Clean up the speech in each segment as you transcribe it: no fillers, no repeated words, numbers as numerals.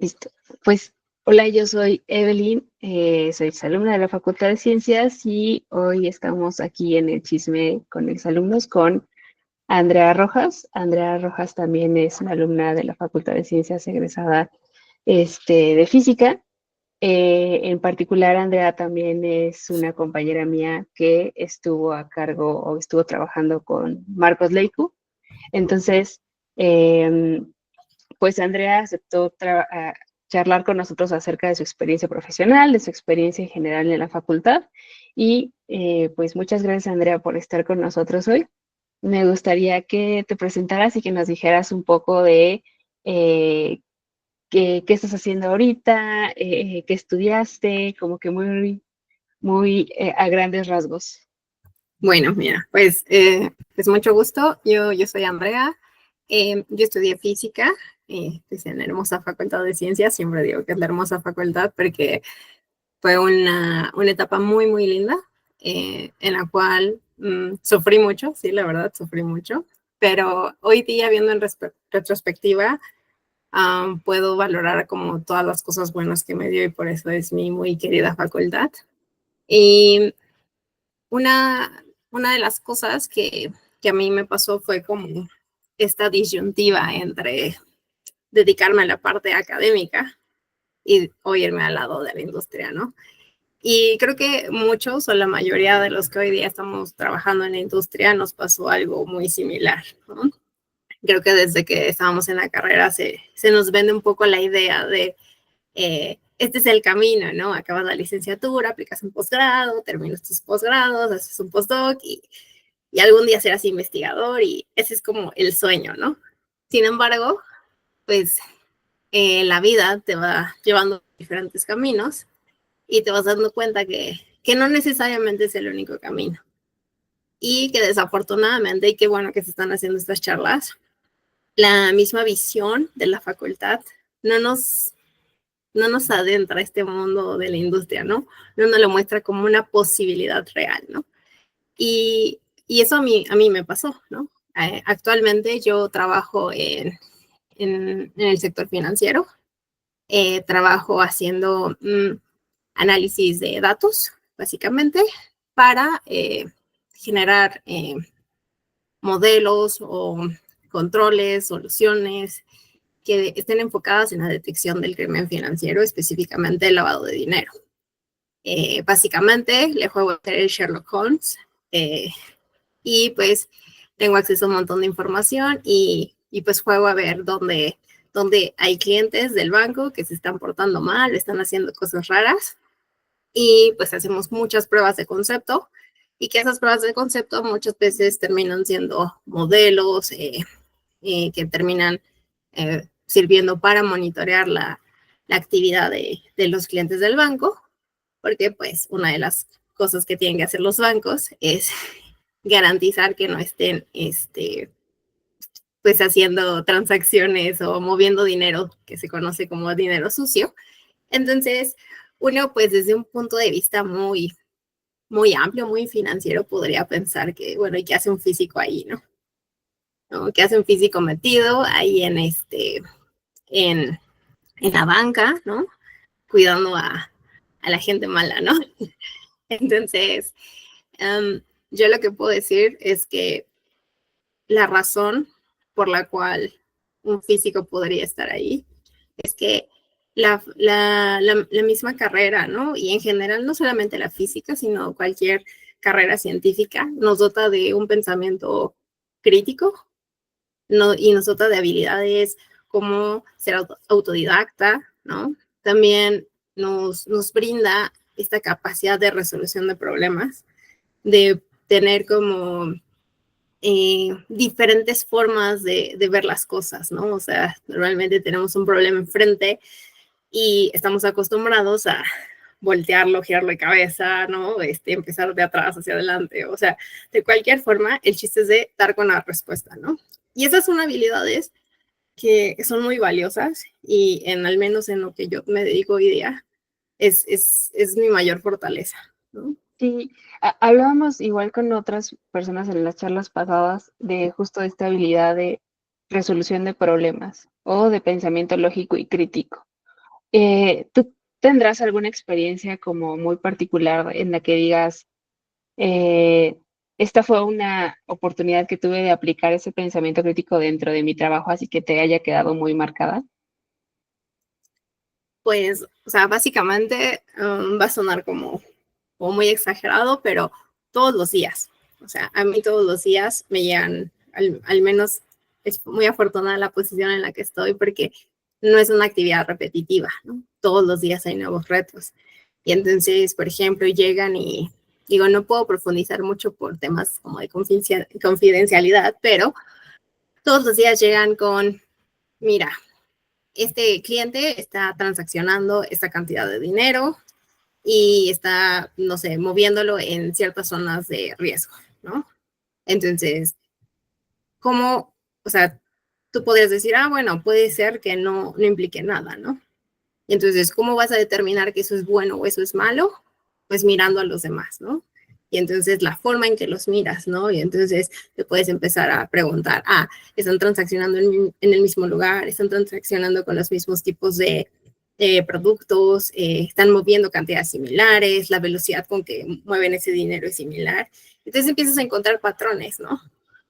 Listo. Pues, hola, yo soy Evelyn, soy alumna de la Facultad de Ciencias y hoy estamos aquí en el chisme con exalumnos con Andrea Rojas. Andrea Rojas también es una alumna de la Facultad de Ciencias egresada de física. En particular, Andrea también es una compañera mía que estuvo a cargo o estuvo trabajando con Marcos Leicu. Entonces, em, pues Andrea aceptó charlar con nosotros acerca de su experiencia profesional, de su experiencia en general en la facultad. Y pues muchas gracias, Andrea, por estar con nosotros hoy. Me gustaría que te presentaras y que nos dijeras un poco de eh, qué estás haciendo ahorita, qué estudiaste, como que muy a grandes rasgos. Bueno, mira, pues mucho gusto. Yo soy Andrea. Yo estudié física pues en la hermosa Facultad de Ciencias. Siempre digo que es la hermosa facultad porque fue una etapa muy linda en la cual sufrí mucho, sí, la verdad, sufrí mucho. Pero hoy día, viendo en retrospectiva, puedo valorar como todas las cosas buenas que me dio y por eso es mi muy querida facultad. Y una de las cosas que a mí me pasó fue como esta disyuntiva entre dedicarme a la parte académica y o irme al lado de la industria, ¿no? Y creo que muchos o la mayoría de los que hoy día estamos trabajando en la industria nos pasó algo muy similar, ¿no? Creo que desde que estábamos en la carrera se nos vende un poco la idea de este es el camino, ¿no? Acabas la licenciatura, aplicas un posgrado, terminas tus posgrados, haces un postdoc y algún día serás investigador y ese es como el sueño, ¿no? Sin embargo, pues la vida te va llevando diferentes caminos y te vas dando cuenta que no necesariamente es el único camino y que desafortunadamente, y qué bueno que se están haciendo estas charlas, la misma visión de la facultad no nos, no nos adentra a este mundo de la industria, ¿no? No nos lo muestra como una posibilidad real, ¿no? Y eso a mí me pasó, ¿no? Actualmente yo trabajo en el sector financiero, trabajo haciendo análisis de datos, básicamente, para generar modelos o controles, soluciones que estén enfocadas en la detección del crimen financiero, específicamente el lavado de dinero. Básicamente, le juego a ser el Sherlock Holmes y pues tengo acceso a un montón de información y pues juego a ver dónde hay clientes del banco que se están portando mal, están haciendo cosas raras y pues hacemos muchas pruebas de concepto y que esas pruebas de concepto muchas veces terminan siendo modelos que terminan sirviendo para monitorear la actividad de los clientes del banco, porque pues una de las cosas que tienen que hacer los bancos es garantizar que no estén pues haciendo transacciones o moviendo dinero que se conoce como dinero sucio. Entonces, uno pues desde un punto de vista muy amplio, muy financiero, podría pensar que, bueno, ¿y qué hace un físico ahí, no? ¿No? ¿Qué hace un físico metido ahí en, en la banca, ¿no? Cuidando a la gente mala, ¿no? Entonces, yo lo que puedo decir es que la razón por la cual un físico podría estar ahí es que la misma carrera, ¿no? Y en general, no solamente la física, sino cualquier carrera científica, nos dota de un pensamiento crítico, ¿no? Y nos dota de habilidades como ser autodidacta, ¿no? También nos brinda esta capacidad de resolución de problemas, de tener como diferentes formas de ver las cosas, ¿no? O sea, normalmente tenemos un problema enfrente y estamos acostumbrados a voltearlo, girarlo de cabeza, ¿no? Empezar de atrás hacia adelante, o sea, de cualquier forma, el chiste es de dar con la respuesta, ¿no? Y esas son habilidades que son muy valiosas y al menos en lo que yo me dedico hoy día, es mi mayor fortaleza, ¿no? Sí, hablábamos igual con otras personas en las charlas pasadas de justo esta habilidad de resolución de problemas o de pensamiento lógico y crítico. ¿Tú tendrás alguna experiencia como muy particular en la que digas, eh, esta fue una oportunidad que tuve de aplicar ese pensamiento crítico dentro de mi trabajo, así que te haya quedado muy marcada? Pues, o sea, básicamente va a sonar como muy exagerado, pero todos los días. O sea, a mí todos los días me llegan, al menos es muy afortunada la posición en la que estoy porque no es una actividad repetitiva, ¿no? Todos los días hay nuevos retos. Y entonces, por ejemplo, llegan y digo, no puedo profundizar mucho por temas como de confidencialidad, pero todos los días llegan con, mira, este cliente está transaccionando esta cantidad de dinero y está, no sé, moviéndolo en ciertas zonas de riesgo, ¿no? Entonces, ¿cómo, o sea, tú podrías decir, ah, bueno, puede ser que no implique nada, ¿no? Y entonces, ¿cómo vas a determinar que eso es bueno o eso es malo? Pues mirando a los demás, ¿no? Y entonces la forma en que los miras, ¿no? Y entonces te puedes empezar a preguntar, ah, están transaccionando en el mismo lugar, están transaccionando con los mismos tipos de productos, están moviendo cantidades similares, la velocidad con que mueven ese dinero es similar. Entonces empiezas a encontrar patrones, ¿no?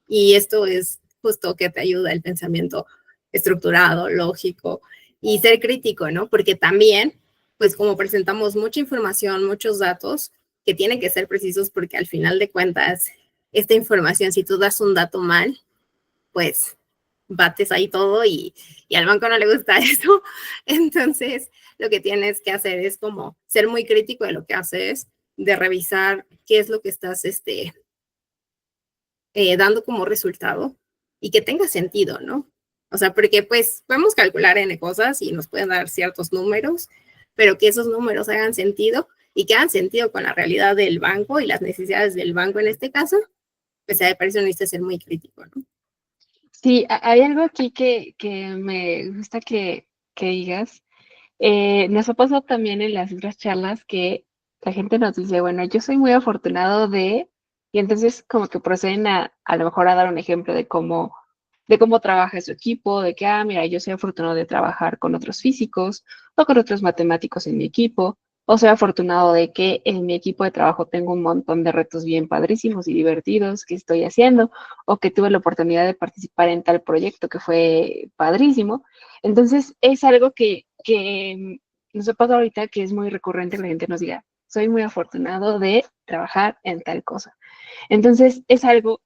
Y esto es justo que te ayuda el pensamiento estructurado, lógico y ser crítico, ¿no? Porque también, pues como presentamos mucha información, muchos datos que tienen que ser precisos porque al final de cuentas, esta información, si tú das un dato mal, pues bates ahí todo y al banco no le gusta eso. Entonces, lo que tienes que hacer es como ser muy crítico de lo que haces, de revisar qué es lo que estás dando como resultado y que tenga sentido, ¿no? O sea, porque pues podemos calcular N cosas y nos pueden dar ciertos números, pero que esos números hagan sentido y que hagan sentido con la realidad del banco y las necesidades del banco en este caso, pues a parece necesita ser muy crítico, ¿no? Sí, hay algo aquí que me gusta que digas. Nos ha pasado también en las otras charlas que la gente nos dice, bueno, yo soy muy afortunado de, y entonces como que proceden a lo mejor a dar un ejemplo de cómo trabaja su equipo, de que, ah, mira, yo soy afortunado de trabajar con otros físicos o con otros matemáticos en mi equipo, o soy afortunado de que en mi equipo de trabajo tengo un montón de retos bien padrísimos y divertidos que estoy haciendo, o que tuve la oportunidad de participar en tal proyecto que fue padrísimo. Entonces, es algo que nos ha pasado ahorita que es muy recurrente que la gente nos diga, soy muy afortunado de trabajar en tal cosa. Entonces, es algo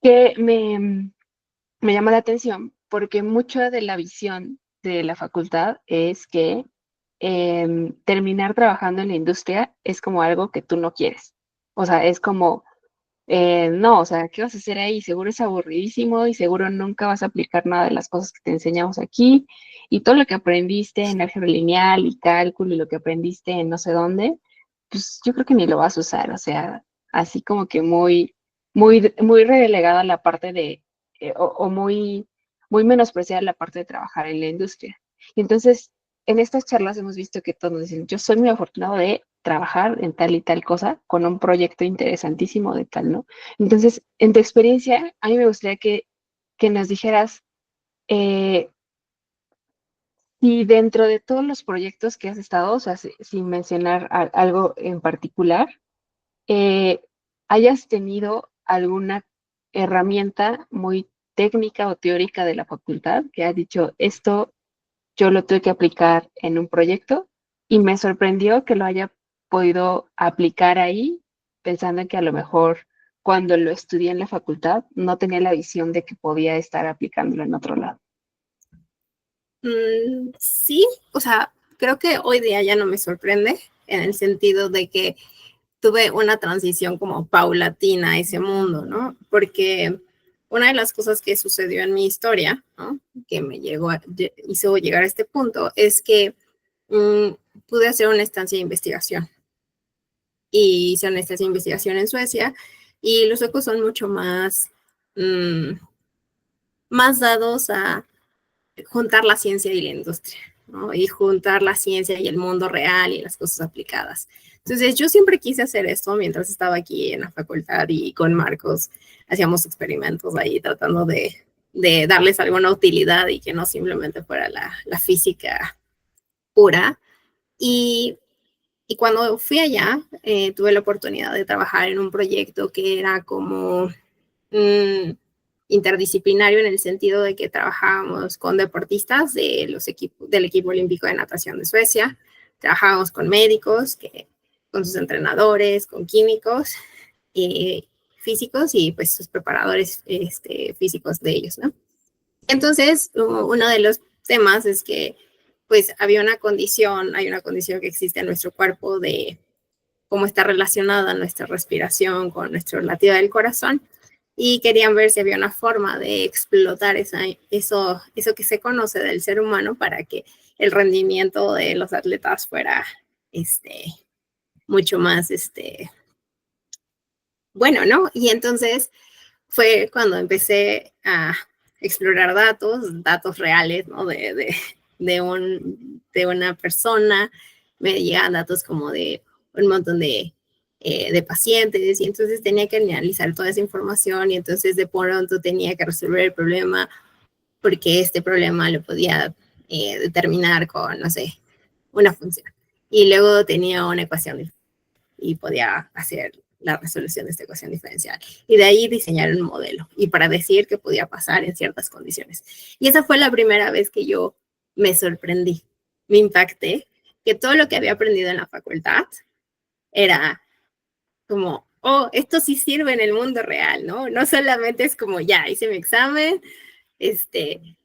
que me llama la atención porque mucha de la visión de la facultad es que terminar trabajando en la industria es como algo que tú no quieres. O sea, es como no, o sea, ¿qué vas a hacer ahí? Seguro es aburridísimo y seguro nunca vas a aplicar nada de las cosas que te enseñamos aquí y todo lo que aprendiste en álgebra lineal y cálculo y lo que aprendiste en no sé dónde, pues yo creo que ni lo vas a usar, o sea, así como que muy relegada la parte de, o muy menospreciada la parte de trabajar en la industria. Y entonces, en estas charlas hemos visto que todos nos dicen, yo soy muy afortunado de trabajar en tal y tal cosa con un proyecto interesantísimo de tal, ¿no? Entonces, en tu experiencia, a mí me gustaría que nos dijeras eh, si dentro de todos los proyectos que has estado, o sea, sin mencionar algo en particular, eh, hayas tenido alguna herramienta muy técnica o teórica de la facultad que has dicho, esto yo lo tuve que aplicar en un proyecto y me sorprendió que lo haya podido aplicar ahí, pensando en que a lo mejor cuando lo estudié en la facultad no tenía la visión de que podía estar aplicándolo en otro lado. Sí, o sea, creo que hoy día ya no me sorprende en el sentido de que tuve una transición como paulatina a ese mundo, ¿no? Porque una de las cosas que sucedió en mi historia, ¿no? Que me hizo llegar a este punto, es que mmm, pude hacer una estancia de investigación. Y hice una estancia de investigación en Suecia, y los suecos son mucho más dados a juntar la ciencia y la industria, ¿no? Y juntar la ciencia y el mundo real y las cosas aplicadas. Entonces, yo siempre quise hacer esto mientras estaba aquí en la facultad y con Marcos hacíamos experimentos ahí tratando de darles alguna utilidad y que no simplemente fuera la física pura. Y cuando fui allá, tuve la oportunidad de trabajar en un proyecto que era como interdisciplinario, en el sentido de que trabajábamos con deportistas del equipo olímpico de natación de Suecia, trabajábamos con médicos, con sus entrenadores, con químicos, físicos y pues sus preparadores físicos de ellos, ¿no? Entonces, uno de los temas es que pues hay una condición que existe en nuestro cuerpo de cómo está relacionada nuestra respiración con nuestro latido del corazón, y querían ver si había una forma de explotar eso que se conoce del ser humano para que el rendimiento de los atletas fuera mucho más bueno, ¿no? Y entonces fue cuando empecé a explorar datos reales, ¿no? De una persona. Me llegan datos como de un montón de pacientes, y entonces tenía que analizar toda esa información, y entonces de pronto tenía que resolver el problema, porque este problema lo podía determinar con, no sé, una función. Y luego tenía una ecuación y podía hacer la resolución de esta ecuación diferencial. Y de ahí diseñar un modelo y para decir qué podía pasar en ciertas condiciones. Y esa fue la primera vez que yo me sorprendí, me impacté, que todo lo que había aprendido en la facultad era como, oh, esto sí sirve en el mundo real, ¿no? No solamente es como, ya, hice mi examen,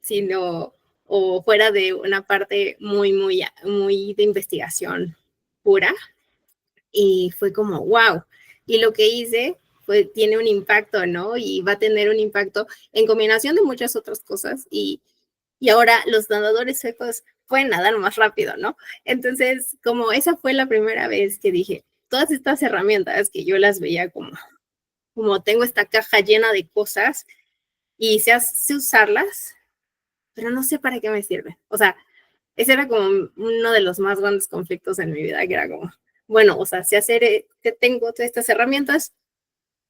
sino, o fuera de una parte muy, muy, muy de investigación pura. Y fue como, wow. Y lo que hice tiene un impacto, ¿no? Y va a tener un impacto en combinación de muchas otras cosas. Y ahora los nadadores suecos pueden nadar más rápido, ¿no? Entonces, como esa fue la primera vez que dije, todas estas herramientas que yo las veía como tengo esta caja llena de cosas y sé usarlas, pero no sé para qué me sirven. O sea, ese era como uno de los más grandes conflictos en mi vida, que era como, bueno, o sea, sé hacer, que tengo todas estas herramientas,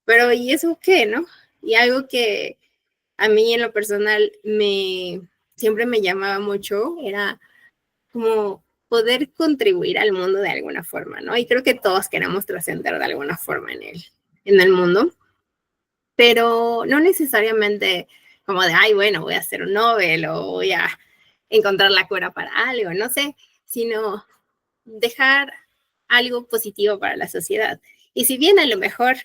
pero ¿y eso qué, no? Y algo que a mí en lo personal siempre me llamaba mucho era como poder contribuir al mundo de alguna forma, ¿no? Y creo que todos queremos trascender de alguna forma en el mundo, pero no necesariamente como de, ay, bueno, voy a hacer un Nobel o voy a encontrar la cura para algo, no sé, sino dejar algo positivo para la sociedad. Y si bien a lo mejor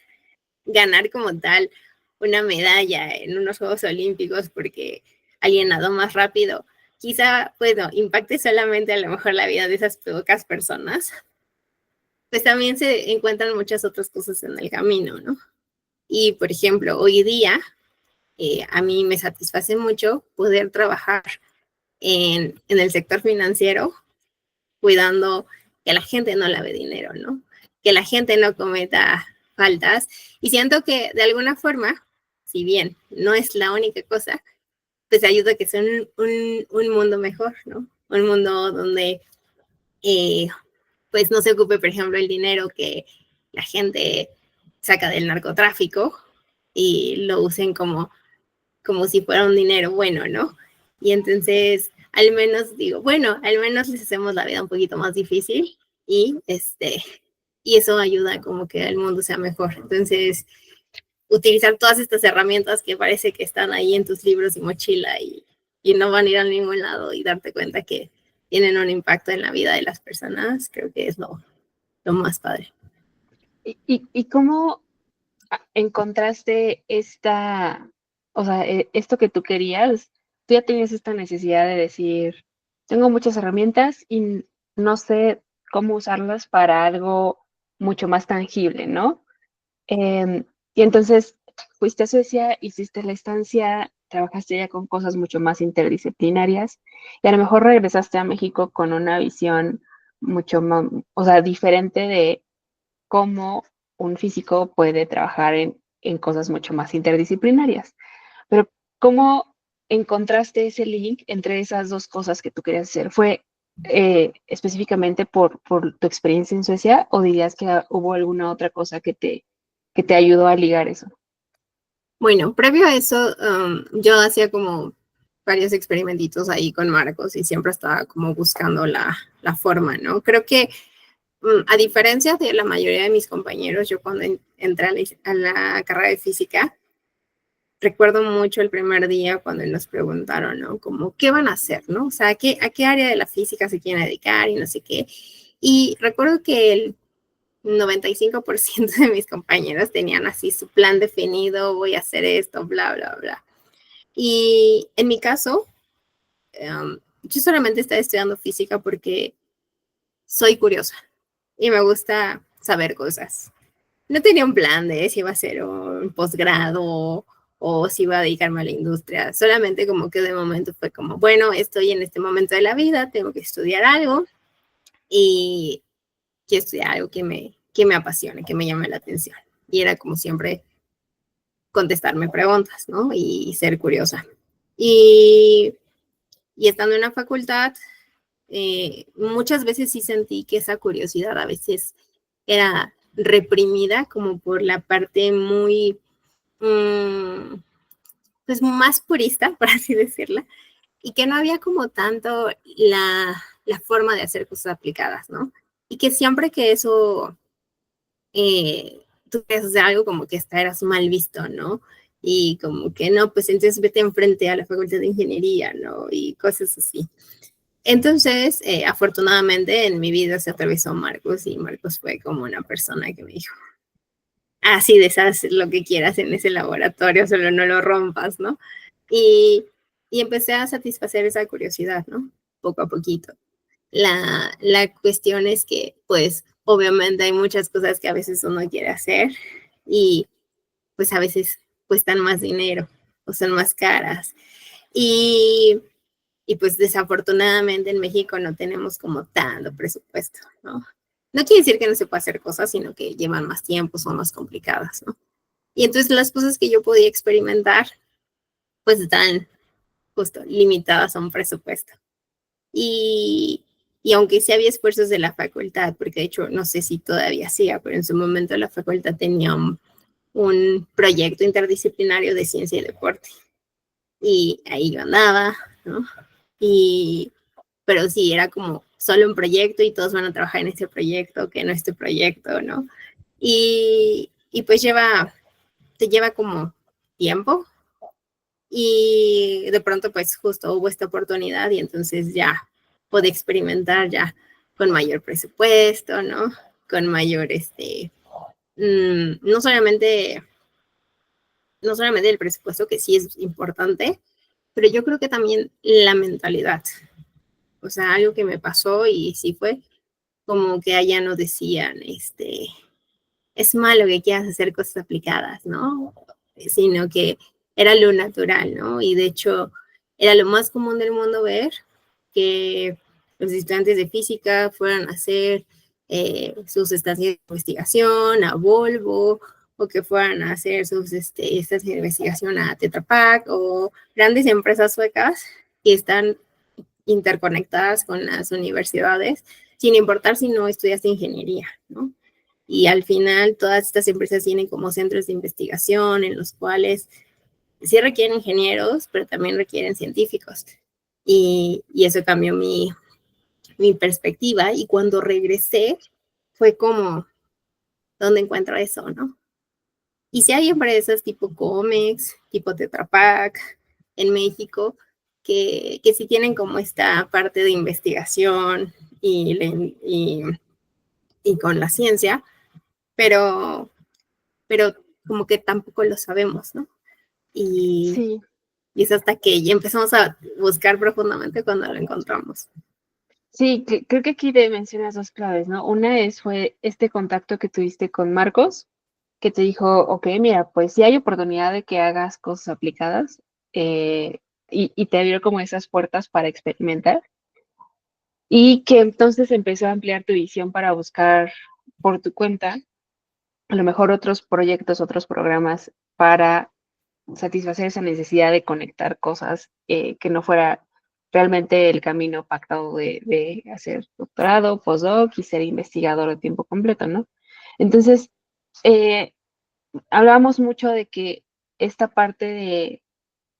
ganar como tal una medalla en unos Juegos Olímpicos porque alguien nadó más rápido, quizá, bueno, impacte solamente a lo mejor la vida de esas pocas personas, pues también se encuentran muchas otras cosas en el camino, ¿no? Y, por ejemplo, hoy día, a mí me satisface mucho poder trabajar en el sector financiero, cuidando que la gente no lave dinero, ¿no? Que la gente no cometa faltas. Y siento que de alguna forma, si bien no es la única cosa, pues ayuda a que sea un mundo mejor, ¿no? Un mundo donde pues no se ocupe, por ejemplo, el dinero que la gente saca del narcotráfico y lo usen como si fuera un dinero bueno, ¿no? Y entonces, al menos digo, bueno, al menos les hacemos la vida un poquito más difícil y y eso ayuda como que el mundo sea mejor. Entonces, utilizar todas estas herramientas que parece que están ahí en tus libros y mochila y no van a ir a ningún lado, y darte cuenta que tienen un impacto en la vida de las personas, creo que es lo más padre. ¿Y cómo encontraste o sea, esto que tú querías? Tú ya tenías esta necesidad de decir, tengo muchas herramientas y no sé cómo usarlas para algo mucho más tangible, ¿no? Y entonces fuiste a Suecia, hiciste la estancia, trabajaste ya con cosas mucho más interdisciplinarias y a lo mejor regresaste a México con una visión mucho más, o sea, diferente de cómo un físico puede trabajar en cosas mucho más interdisciplinarias. Pero ¿cómo encontraste ese link entre esas dos cosas que tú querías hacer? ¿Fue específicamente por tu experiencia en Suecia o dirías que hubo alguna otra cosa que te ayudó a ligar eso? Bueno, previo a eso, yo hacía como varios experimentitos ahí con Marcos y siempre estaba como buscando la forma, ¿no? Creo que a diferencia de la mayoría de mis compañeros, yo cuando entré a la carrera de física, recuerdo mucho el primer día cuando nos preguntaron, ¿no? Como, ¿qué van a hacer, no? O sea, ¿a qué área de la física se quieren dedicar y no sé qué? Y recuerdo que el 95% de mis compañeros tenían así su plan definido, voy a hacer esto, bla, bla, bla. Y en mi caso, yo solamente estaba estudiando física porque soy curiosa y me gusta saber cosas. No tenía un plan de si iba a ser un posgrado o si iba a dedicarme a la industria. Solamente como que de momento fue como, bueno, estoy en este momento de la vida, tengo que estudiar algo y quiero estudiar algo que me apasione, que me llame la atención. Y era como siempre contestarme preguntas, ¿no? Y ser curiosa. Y, y estando en la facultad, muchas veces sí sentí que esa curiosidad a veces era reprimida como por la parte muy, pues más purista, por así decirla, y que no había como tanto la forma de hacer cosas aplicadas, ¿no? Y que siempre que eso, tú quieres hacer algo como que eras mal visto, ¿no? Y como que no, pues entonces vete enfrente a la facultad de ingeniería, ¿no? Y cosas así. Entonces, afortunadamente en mi vida se atravesó Marcos y Marcos fue como una persona que me dijo, ah, sí, deshaz lo que quieras en ese laboratorio, solo no lo rompas, ¿no? Y, y empecé a satisfacer esa curiosidad, ¿no? Poco a poquito. La cuestión es que, pues, obviamente hay muchas cosas que a veces uno quiere hacer y pues a veces cuestan más dinero o son más caras. Y y pues desafortunadamente en México no tenemos como tanto presupuesto, ¿no? No quiere decir que no se pueda hacer cosas, sino que llevan más tiempo, son más complicadas, ¿no? Y entonces las cosas que yo podía experimentar, pues están justo limitadas a un presupuesto. Y, y aunque sí había esfuerzos de la facultad, porque de hecho no sé si todavía siga, pero en su momento la facultad tenía un proyecto interdisciplinario de ciencia y deporte. Y ahí yo andaba, ¿no? Y, pero sí, era como solo un proyecto y todos van a trabajar en este proyecto, que no este proyecto, ¿no? Y pues te lleva como tiempo y de pronto pues justo hubo esta oportunidad y entonces ya pude experimentar ya con mayor presupuesto, ¿no? Con mayor, no solamente, no solamente el presupuesto, que sí es importante, pero yo creo que también la mentalidad. O sea, algo que me pasó y sí fue como que allá no decían, es malo que quieras hacer cosas aplicadas, ¿no? Sino que era lo natural, ¿no? Y de hecho era lo más común del mundo ver que los estudiantes de física fueran a hacer sus estancias de investigación a Volvo o que fueran a hacer sus estancias de investigación a Tetra Pak o grandes empresas suecas que están interconectadas con las universidades, sin importar si no estudias ingeniería, ¿no? Y al final todas estas empresas tienen como centros de investigación en los cuales sí requieren ingenieros, pero también requieren científicos. Y eso cambió mi perspectiva. Y cuando regresé, fue como, ¿dónde encuentro eso, no? Y si hay empresas tipo Comex, tipo Tetra Pak en México, que sí tienen como esta parte de investigación y, y con la ciencia, pero, pero como que tampoco lo sabemos, ¿no? Y, Sí, y es hasta que ya empezamos a buscar profundamente cuando lo encontramos. sí, creo que aquí mencionas dos claves, ¿no? Fue este contacto que tuviste con Marcos, que te dijo, ok, mira, pues sí hay oportunidad de que hagas cosas aplicadas, y te abrió como esas puertas para experimentar, y que entonces empezó a ampliar tu visión para buscar por tu cuenta, a lo mejor otros proyectos, otros programas para satisfacer esa necesidad de conectar cosas, que no fuera realmente el camino pactado de hacer doctorado, postdoc y ser investigador de tiempo completo, ¿no? Entonces, eh, hablábamos mucho de que esta parte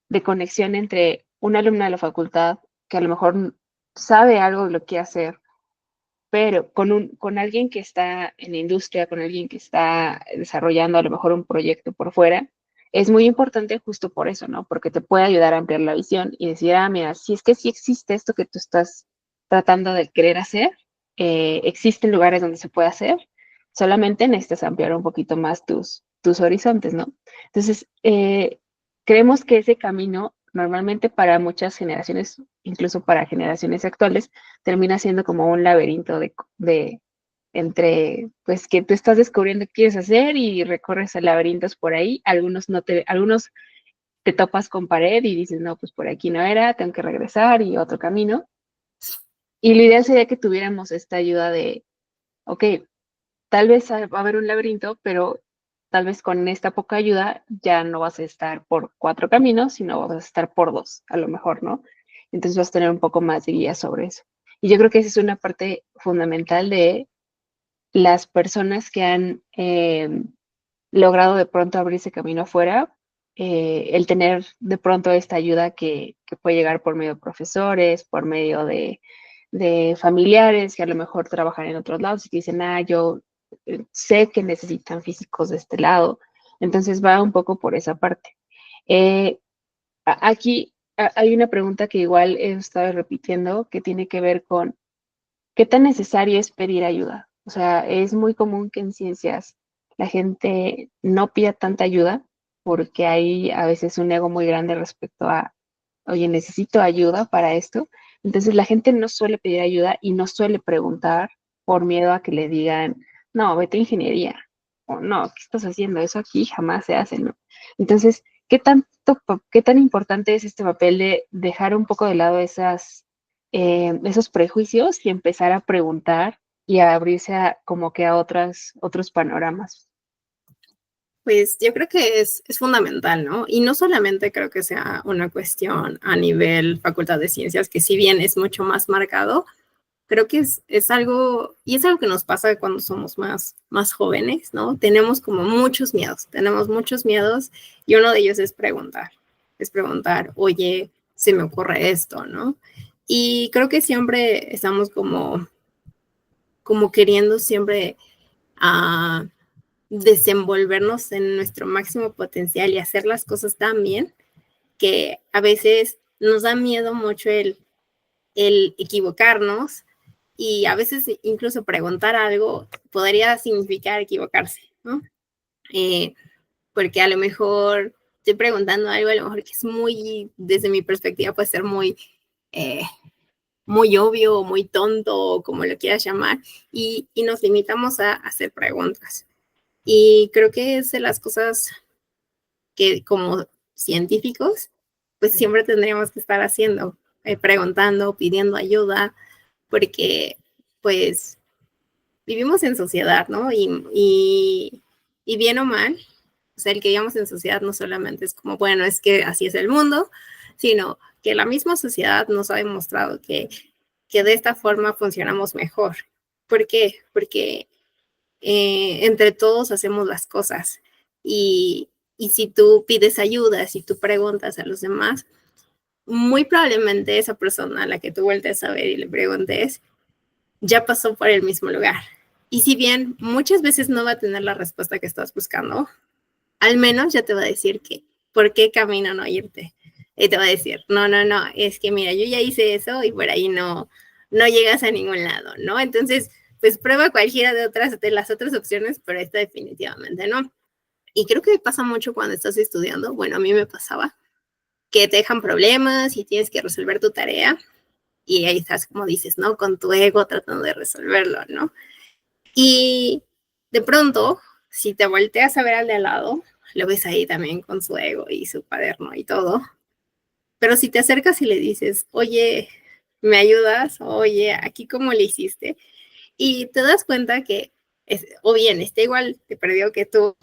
de conexión entre una alumna de la facultad que a lo mejor sabe algo de lo que hacer, pero con alguien que está en la industria, con alguien que está desarrollando a lo mejor un proyecto por fuera, es muy importante justo por eso, ¿no? Porque te puede ayudar a ampliar la visión y decir, ah, mira, si es que sí existe esto que tú estás tratando de querer hacer, existen lugares donde se puede hacer, solamente necesitas ampliar un poquito más tus horizontes, ¿no? Entonces, creemos que ese camino normalmente para muchas generaciones, incluso para generaciones actuales, termina siendo como un laberinto de entre, pues, que tú estás descubriendo qué quieres hacer y recorres laberintos por ahí. Algunos te topas con pared y dices, no, pues por aquí no era, tengo que regresar y otro camino. Y la idea sería que tuviéramos esta ayuda de, ok, tal vez va a haber un laberinto, pero tal vez con esta poca ayuda ya no vas a estar por 4 caminos, sino vas a estar por 2, a lo mejor, ¿no? Entonces vas a tener un poco más de guía sobre eso. Y yo creo que esa es una parte fundamental de las personas que han logrado de pronto abrirse camino afuera, el tener de pronto esta ayuda que puede llegar por medio de profesores, por medio de familiares que a lo mejor trabajan en otros lados y que dicen, ah, yo sé que necesitan físicos de este lado. Entonces va un poco por esa parte. Eh, Aquí hay una pregunta que igual he estado repitiendo que tiene que ver con qué tan necesario es pedir ayuda. O sea, es muy común que en ciencias la gente no pida tanta ayuda porque hay a veces un ego muy grande respecto a, oye, necesito ayuda para esto. Entonces la gente no suele pedir ayuda y no suele preguntar por miedo a que le digan, no, vete a ingeniería, o no, ¿qué estás haciendo? Eso aquí jamás se hace, ¿no? Entonces, qué tan importante es este papel de dejar un poco de lado esos prejuicios y empezar a preguntar y a abrirse como que a otros panoramas? Pues yo creo que es fundamental, ¿no? Y no solamente creo que sea una cuestión a nivel Facultad de Ciencias, que si bien es mucho más marcado, creo que es algo, y es algo que nos pasa cuando somos más jóvenes, ¿no? Tenemos muchos miedos y uno de ellos es preguntar, oye, se me ocurre esto, ¿no? Y creo que siempre estamos como queriendo siempre uh, desenvolvernos en nuestro máximo potencial y hacer las cosas tan bien que a veces nos da miedo mucho el equivocarnos y a veces incluso preguntar algo podría significar equivocarse, ¿no? Porque a lo mejor estoy preguntando algo, a lo mejor que es muy, desde mi perspectiva, puede ser eh, muy obvio o muy tonto, o como lo quieras llamar, y nos limitamos a hacer preguntas. Y creo que es de las cosas que como científicos, pues siempre tendríamos que estar haciendo, preguntando, pidiendo ayuda, porque pues vivimos en sociedad, ¿no? Y bien o mal, o sea, el que vivamos en sociedad no solamente es como, bueno, es que así es el mundo, sino que la misma sociedad nos ha demostrado que de esta forma funcionamos mejor. ¿Por qué? Porque entre todos hacemos las cosas y si tú pides ayuda, si tú preguntas a los demás, muy probablemente esa persona a la que tú vueltes a ver y le preguntes ya pasó por el mismo lugar. Y si bien muchas veces no va a tener la respuesta que estás buscando, al menos ya te va a decir que por qué camino no irte. Y te va a decir, no, es que mira, yo ya hice eso y por ahí no llegas a ningún lado, ¿no? Entonces, pues prueba cualquiera de las otras opciones, pero esta definitivamente no. Y creo que pasa mucho cuando estás estudiando, bueno, a mí me pasaba, que te dejan problemas y tienes que resolver tu tarea y ahí estás, como dices, ¿no? Con tu ego tratando de resolverlo, ¿no? Y de pronto, si te volteas a ver al de al lado, lo ves ahí también con su ego y su cuaderno y todo. Pero si te acercas y le dices, oye, ¿me ayudas? Oye, ¿aquí cómo le hiciste? Y te das cuenta que, o bien, está igual de perdido que tú,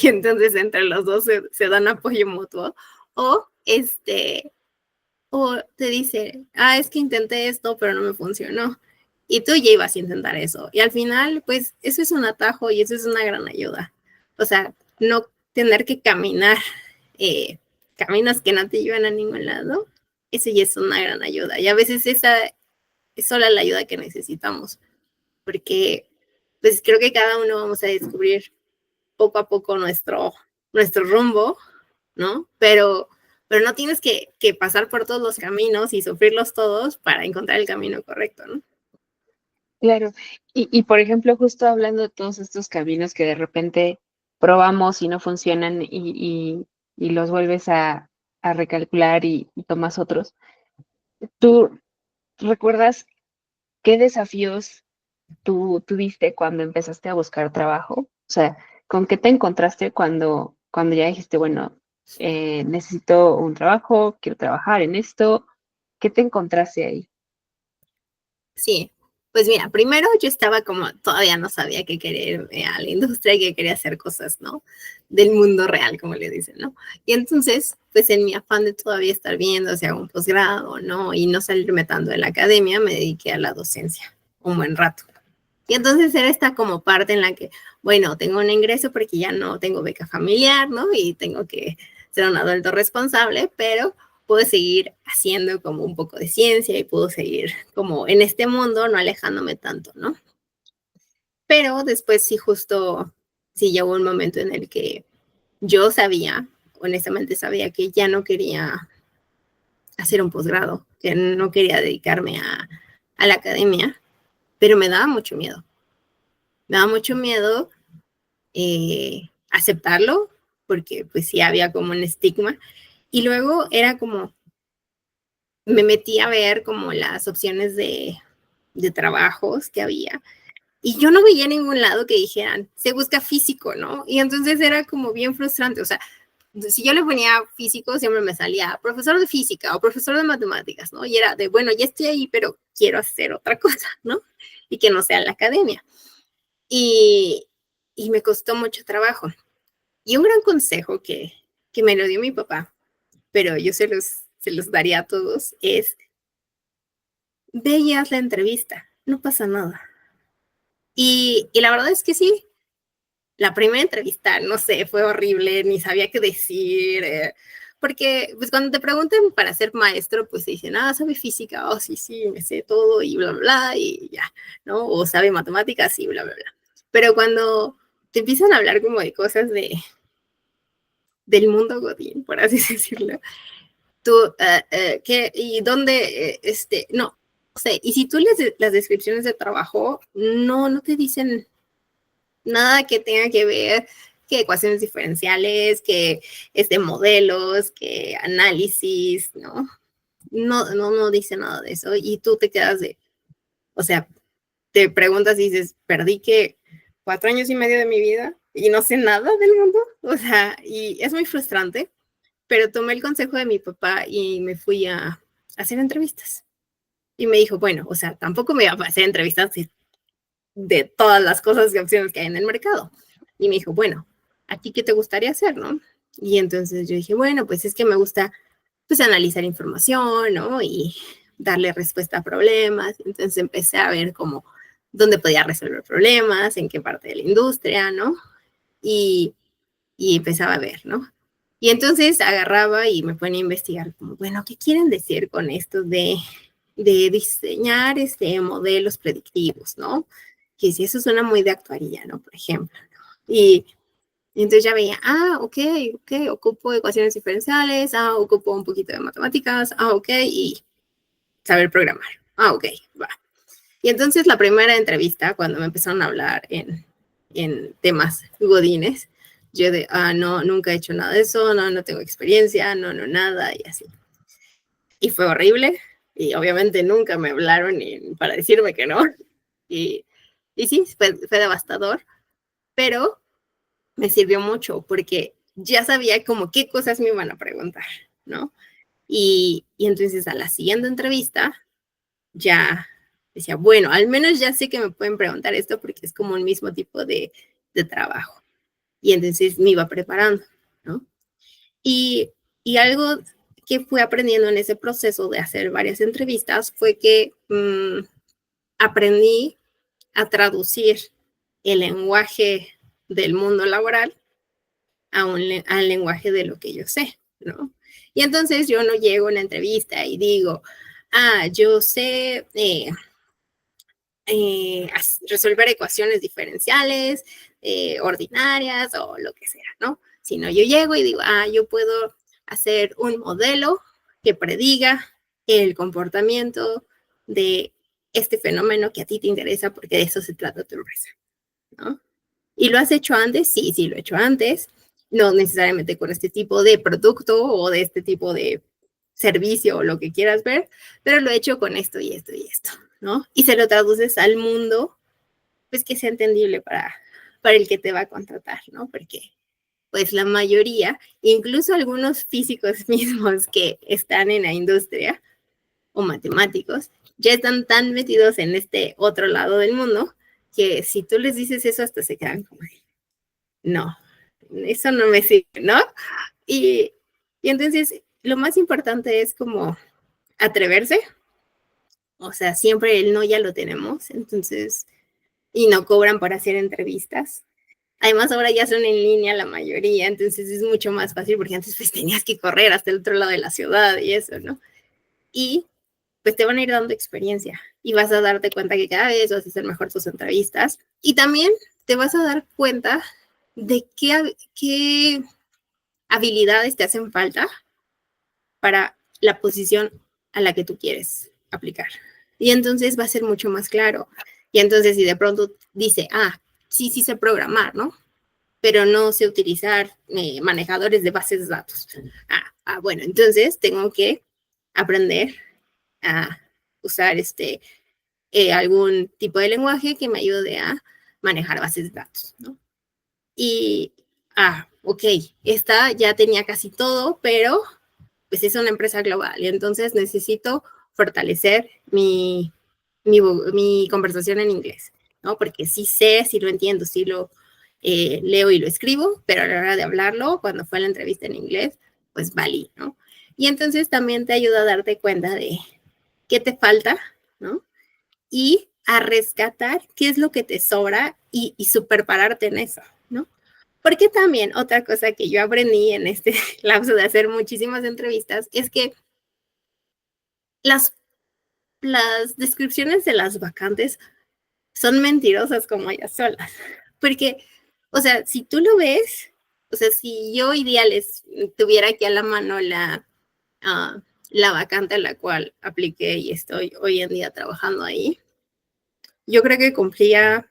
y entonces entre los dos se dan apoyo mutuo, o o te dice, es que intenté esto, pero no me funcionó. Y tú ya ibas a intentar eso. Y al final, pues, eso es un atajo y eso es una gran ayuda. O sea, no tener que caminar caminos que no te llevan a ningún lado, eso ya es una gran ayuda. Y a veces esa es sola la ayuda que necesitamos, porque pues creo que cada uno vamos a descubrir poco a poco nuestro rumbo, ¿no? Pero no tienes que pasar por todos los caminos y sufrirlos todos para encontrar el camino correcto, ¿no? Claro. Y por ejemplo, justo hablando de todos estos caminos que de repente probamos y no funcionan y los vuelves a recalcular y tomas otros, ¿tú recuerdas qué desafíos tú tuviste cuando empezaste a buscar trabajo? O sea, ¿con qué te encontraste cuando ya dijiste, bueno, necesito un trabajo, quiero trabajar en esto? ¿Qué te encontraste ahí? Sí, pues mira, primero yo estaba como, todavía no sabía que quería irme a la industria y que quería hacer cosas, ¿no? Del mundo real, como le dicen, ¿no? Y entonces, pues en mi afán de todavía estar viendo si hago un posgrado, ¿no? Y no salirme tanto de la academia, me dediqué a la docencia un buen rato. Y entonces era esta como parte en la que, bueno, tengo un ingreso porque ya no tengo beca familiar, ¿no? Y tengo que ser un adulto responsable, pero puedo seguir haciendo como un poco de ciencia y puedo seguir como en este mundo, no alejándome tanto, ¿no? Pero después sí justo, sí llegó un momento en el que yo sabía, honestamente sabía que ya no quería hacer un posgrado, que no quería dedicarme a la academia, pero me daba mucho miedo. Me daba mucho miedo aceptarlo, porque pues sí había como un estigma. Y luego era como, me metí a ver como las opciones de trabajos que había. Y yo no veía en ningún lado que dijeran, se busca físico, ¿no? Y entonces era como bien frustrante. O sea, si yo le ponía físico, siempre me salía profesor de física o profesor de matemáticas, ¿no? Y era de, bueno, ya estoy ahí, pero quiero hacer otra cosa, ¿no? Y que no sea la academia. Y, y me costó mucho trabajo. Y un gran consejo que me lo dio mi papá, pero yo se los daría a todos, es ve y haz la entrevista, no pasa nada. Y la verdad es que sí, la primera entrevista, no sé, fue horrible, ni sabía qué decir, porque pues cuando te preguntan para ser maestro, pues te dicen, ah, sabe física, oh, sí, sí, me sé todo y bla, bla, bla, y ya, ¿no? O sabe matemáticas y bla, bla, bla. Pero cuando te empiezan a hablar como de cosas del mundo godín, por así decirlo, tú, ¿qué? ¿Y dónde? No, o sea, y si tú lees las descripciones de trabajo, no te dicen nada que tenga que ver que ecuaciones diferenciales, que modelos, que análisis, ¿no? No dice nada de eso y tú te quedas de, o sea, te preguntas y dices, perdí que 4 años y medio de mi vida y no sé nada del mundo, o sea, y es muy frustrante, pero tomé el consejo de mi papá y me fui a hacer entrevistas. Y me dijo, bueno, o sea, tampoco me iba a hacer entrevistas de todas las cosas y opciones que hay en el mercado. Y me dijo, bueno, ¿a ti qué te gustaría hacer, no? Y entonces yo dije, bueno, pues es que me gusta, pues, analizar información, ¿no? Y darle respuesta a problemas. Entonces empecé a ver cómo, dónde podía resolver problemas, en qué parte de la industria, ¿no? Y, y empezaba a ver, ¿no? Y entonces agarraba y me ponía a investigar, como, bueno, ¿qué quieren decir con esto de diseñar modelos predictivos, ¿no? Que si eso suena muy de actuaría, ¿no? Por ejemplo. Y, y entonces ya veía, ok, ocupo ecuaciones diferenciales, ocupo un poquito de matemáticas, ok, y saber programar. Ok, va. Y entonces la primera entrevista, cuando me empezaron a hablar en temas godines, yo de, no, nunca he hecho nada de eso, no tengo experiencia, no, nada, y así. Y fue horrible, y obviamente nunca me hablaron para decirme que no. Y, y sí, fue devastador, pero me sirvió mucho porque ya sabía como qué cosas me iban a preguntar, ¿no? Y entonces a la siguiente entrevista ya decía, bueno, al menos ya sé que me pueden preguntar esto porque es como el mismo tipo de trabajo. Y entonces me iba preparando, ¿no? Y, y algo que fui aprendiendo en ese proceso de hacer varias entrevistas fue que aprendí a traducir el lenguaje del mundo laboral al lenguaje de lo que yo sé, ¿no? Y entonces yo no llego a una entrevista y digo, yo sé resolver ecuaciones diferenciales, ordinarias o lo que sea, ¿no? Sino yo llego y digo, yo puedo hacer un modelo que prediga el comportamiento de este fenómeno que a ti te interesa porque de eso se trata tu empresa, ¿no? ¿Y lo has hecho antes? Sí, sí, lo he hecho antes. No necesariamente con este tipo de producto o de este tipo de servicio o lo que quieras ver, pero lo he hecho con esto y esto y esto, ¿no? Y se lo traduces al mundo, pues que sea entendible para el que te va a contratar, ¿no? Porque pues la mayoría, incluso algunos físicos mismos que están en la industria o matemáticos, ya están tan metidos en este otro lado del mundo que si tú les dices eso hasta se quedan como, no, eso no me sirve, ¿no? Y, y entonces lo más importante es como atreverse, o sea, siempre el no ya lo tenemos, entonces, y no cobran por hacer entrevistas. Además, ahora ya son en línea la mayoría, entonces es mucho más fácil porque antes pues tenías que correr hasta el otro lado de la ciudad y eso, ¿no? Y pues te van a ir dando experiencia y vas a darte cuenta que cada vez vas a hacer mejor tus entrevistas y también te vas a dar cuenta de qué habilidades te hacen falta para la posición a la que tú quieres aplicar. Y entonces va a ser mucho más claro. Y entonces si de pronto dice, sí, sí sé programar, ¿no? Pero no sé utilizar manejadores de bases de datos. Bueno, entonces tengo que aprender a usar algún tipo de lenguaje que me ayude a manejar bases de datos, ¿no? Y, ok, esta ya tenía casi todo, pero pues es una empresa global y entonces necesito fortalecer mi conversación en inglés, ¿no? Porque sí sé, sí lo entiendo, sí lo leo y lo escribo, pero a la hora de hablarlo, cuando fue la entrevista en inglés, pues valí, ¿no? Y entonces también te ayuda a darte cuenta de qué te falta, ¿no? Y a rescatar qué es lo que te sobra y superpararte en eso, ¿no? Porque también otra cosa que yo aprendí en este lapso de hacer muchísimas entrevistas es que las descripciones de las vacantes son mentirosas como ellas solas. Porque, o sea, si tú lo ves, o sea, si yo hoy día les tuviera aquí a la mano la vacante a la cual apliqué y estoy hoy en día trabajando ahí, yo creo que cumplía,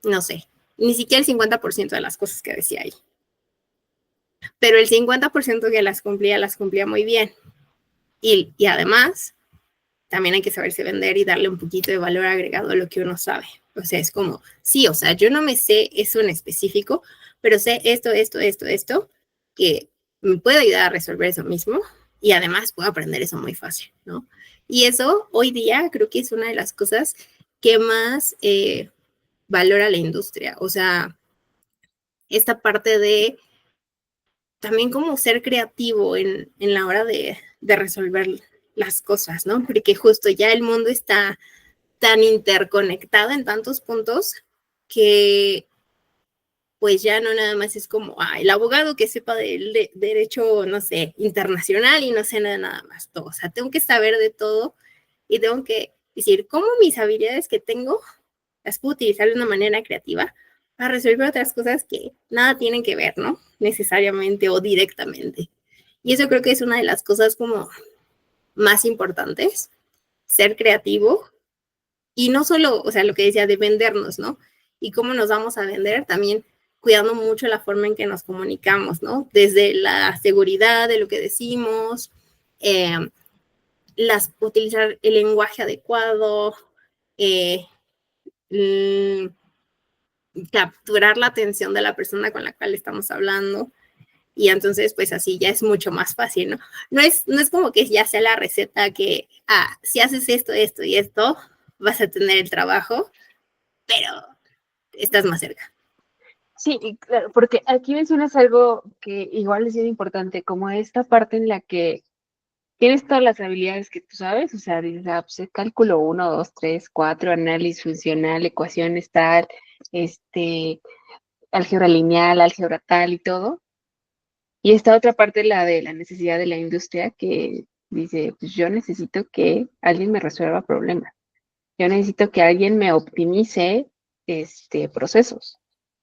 no sé, ni siquiera el 50% de las cosas que decía ahí. Pero el 50% que las cumplía muy bien. Y además, también hay que saberse vender y darle un poquito de valor agregado a lo que uno sabe. O sea, es como, sí, o sea, yo no me sé eso en específico, pero sé esto, que me puede ayudar a resolver eso mismo y además puedo aprender eso muy fácil, ¿no? Y eso hoy día creo que es una de las cosas que más valora la industria. O sea, esta parte de también como ser creativo en la hora de resolver las cosas, ¿no? Porque justo ya el mundo está tan interconectado en tantos puntos que pues ya no nada más es como, el abogado que sepa del derecho, no sé, internacional y no sé nada más. Todo. O sea, tengo que saber de todo y tengo que decir cómo mis habilidades que tengo las puedo utilizar de una manera creativa para resolver otras cosas que nada tienen que ver, ¿no? Necesariamente o directamente. Y eso creo que es una de las cosas como más importantes, ser creativo y no solo, o sea, lo que decía de vendernos, ¿no? Y cómo nos vamos a vender también cuidando mucho la forma en que nos comunicamos, ¿no? Desde la seguridad de lo que decimos, utilizar el lenguaje adecuado, capturar la atención de la persona con la cual estamos hablando y entonces pues así ya es mucho más fácil, ¿no? No es como que ya sea la receta que, si haces esto y esto, vas a tener el trabajo, pero estás más cerca. Sí, y claro, porque aquí mencionas algo que igual es bien importante, como esta parte en la que tienes todas las habilidades que tú sabes, o sea, dices, pues cálculo 1, 2, 3, 4, análisis funcional, ecuaciones tal, álgebra lineal, álgebra tal y todo, Y esta otra parte, la de la necesidad de la industria, que dice, pues yo necesito que alguien me resuelva problemas. Yo necesito que alguien me optimice procesos.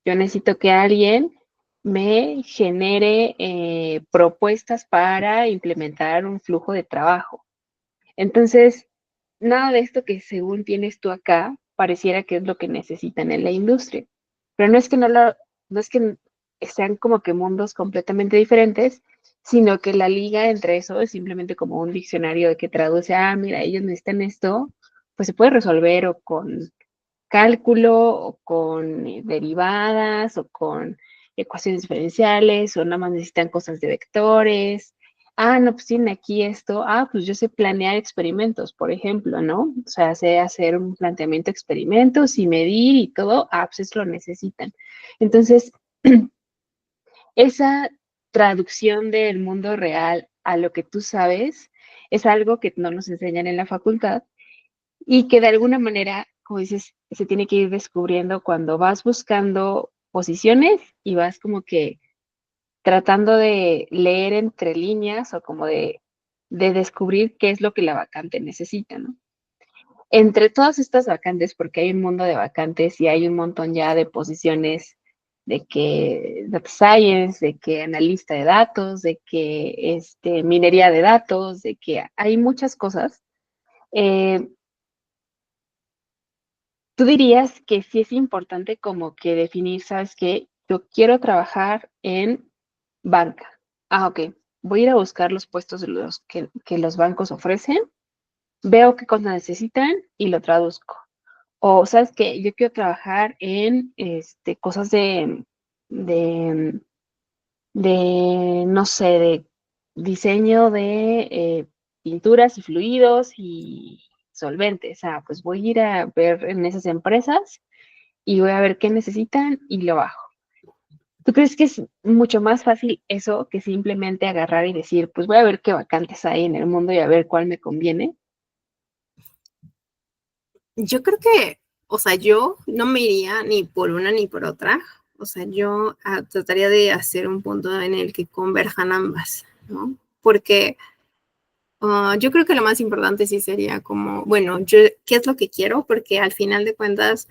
Yo necesito que alguien me genere propuestas para implementar un flujo de trabajo. Entonces, nada de esto que según tienes tú acá pareciera que es lo que necesitan en la industria. Pero no es que sean como que mundos completamente diferentes, sino que la liga entre eso es simplemente como un diccionario de que traduce, mira, ellos necesitan esto, pues se puede resolver o con cálculo o con derivadas o con ecuaciones diferenciales o nada más necesitan cosas de vectores. No, pues tienen aquí esto. Pues yo sé planear experimentos, por ejemplo, ¿no? O sea, sé hacer un planteamiento de experimentos y medir y todo. Pues eso lo necesitan. Entonces, esa traducción del mundo real a lo que tú sabes es algo que no nos enseñan en la facultad y que de alguna manera, como dices, se tiene que ir descubriendo cuando vas buscando posiciones y vas como que tratando de leer entre líneas o como de descubrir qué es lo que la vacante necesita, ¿no? Entre todas estas vacantes, porque hay un mundo de vacantes y hay un montón ya de posiciones de que data science, de que analista de datos, de que minería de datos, de que hay muchas cosas. ¿Tú dirías que sí es importante como que definir, sabes qué? Yo quiero trabajar en banca. Ok. Voy a ir a buscar los puestos de que los bancos ofrecen, veo qué cosas necesitan y lo traduzco. O, ¿sabes qué? Yo quiero trabajar en cosas de, no sé, de diseño de pinturas y fluidos y solventes. Pues voy a ir a ver en esas empresas y voy a ver qué necesitan y lo bajo. ¿Tú crees que es mucho más fácil eso que simplemente agarrar y decir, pues voy a ver qué vacantes hay en el mundo y a ver cuál me conviene? Yo creo que, o sea, yo no me iría ni por una ni por otra. O sea, yo trataría de hacer un punto en el que converjan ambas, ¿no? Porque yo creo que lo más importante sí sería como, bueno, ¿qué es lo que quiero? Porque al final de cuentas,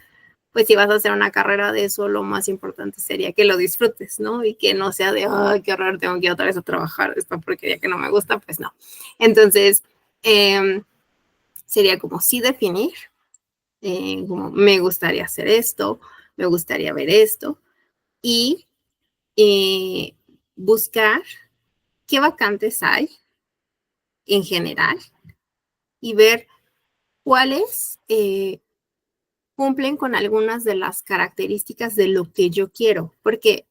pues si vas a hacer una carrera de eso, lo más importante sería que lo disfrutes, ¿no? Y que no sea de, ay, qué horror, tengo que ir otra vez a trabajar, esta porquería que no me gusta, pues no. Entonces, sería como sí definir, como me gustaría hacer esto, me gustaría ver esto, y eh, buscar qué vacantes hay en general y ver cuáles cumplen con algunas de las características de lo que yo quiero, porque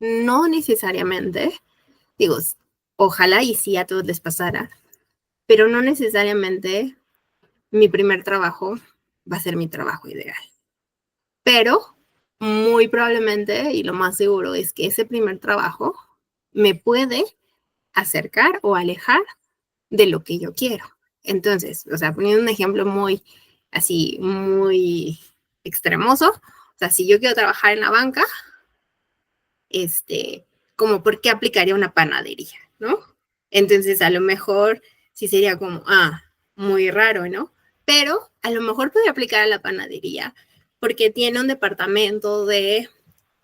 no necesariamente, digo, ojalá y sí a todos les pasara, pero no necesariamente mi primer trabajo va a ser mi trabajo ideal. Pero muy probablemente, y lo más seguro es que ese primer trabajo me puede acercar o alejar de lo que yo quiero. Entonces, o sea, poniendo un ejemplo muy, así, muy extremoso, o sea, si yo quiero trabajar en la banca, como por qué aplicaría una panadería, ¿no? Entonces, a lo mejor sí sería como, muy raro, ¿no? Pero a lo mejor podría aplicar a la panadería porque tiene un departamento de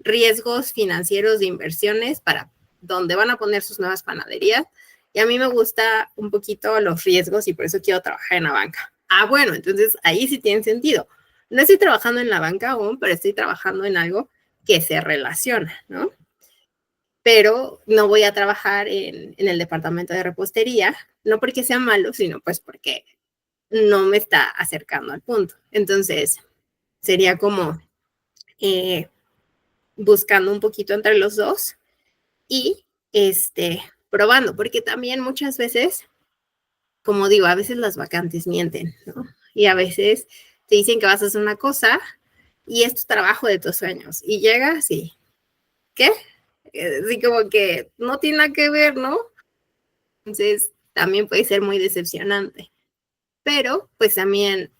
riesgos financieros de inversiones para donde van a poner sus nuevas panaderías. Y a mí me gusta un poquito los riesgos y por eso quiero trabajar en la banca. Bueno, entonces ahí sí tiene sentido. No estoy trabajando en la banca aún, pero estoy trabajando en algo que se relaciona, ¿no? Pero no voy a trabajar en el departamento de repostería, no porque sea malo, sino pues porque no me está acercando al punto. Entonces, sería como buscando un poquito entre los dos y probando, porque también muchas veces, como digo, a veces las vacantes mienten, ¿no? Y a veces te dicen que vas a hacer una cosa y es tu trabajo de tus sueños. Y llegas y, ¿qué? Así como que no tiene nada que ver, ¿no? Entonces, también puede ser muy decepcionante. Pero, pues también,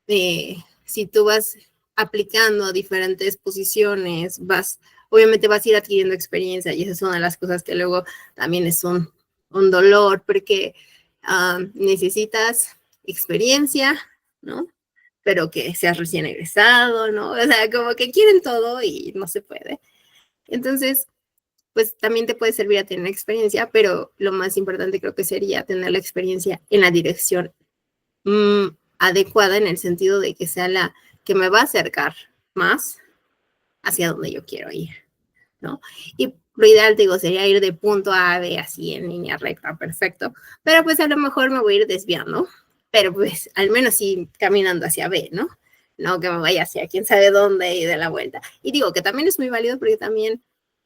si tú vas aplicando a diferentes posiciones, vas obviamente vas a ir adquiriendo experiencia y esa es una de las cosas que luego también es un dolor porque necesitas experiencia, ¿no? Pero que seas recién egresado, ¿no? O sea, como que quieren todo y no se puede. Entonces, pues también te puede servir a tener experiencia, pero lo más importante creo que sería tener la experiencia en la dirección adecuada en el sentido de que sea la que me va a acercar más hacia donde yo quiero ir, ¿no? Y lo ideal, digo, sería ir de punto A a B así en línea recta, perfecto, pero pues a lo mejor me voy a ir desviando, pero pues al menos sí caminando hacia B, ¿no? No que me vaya hacia quién sabe dónde y de la vuelta. Y digo que también es muy válido porque también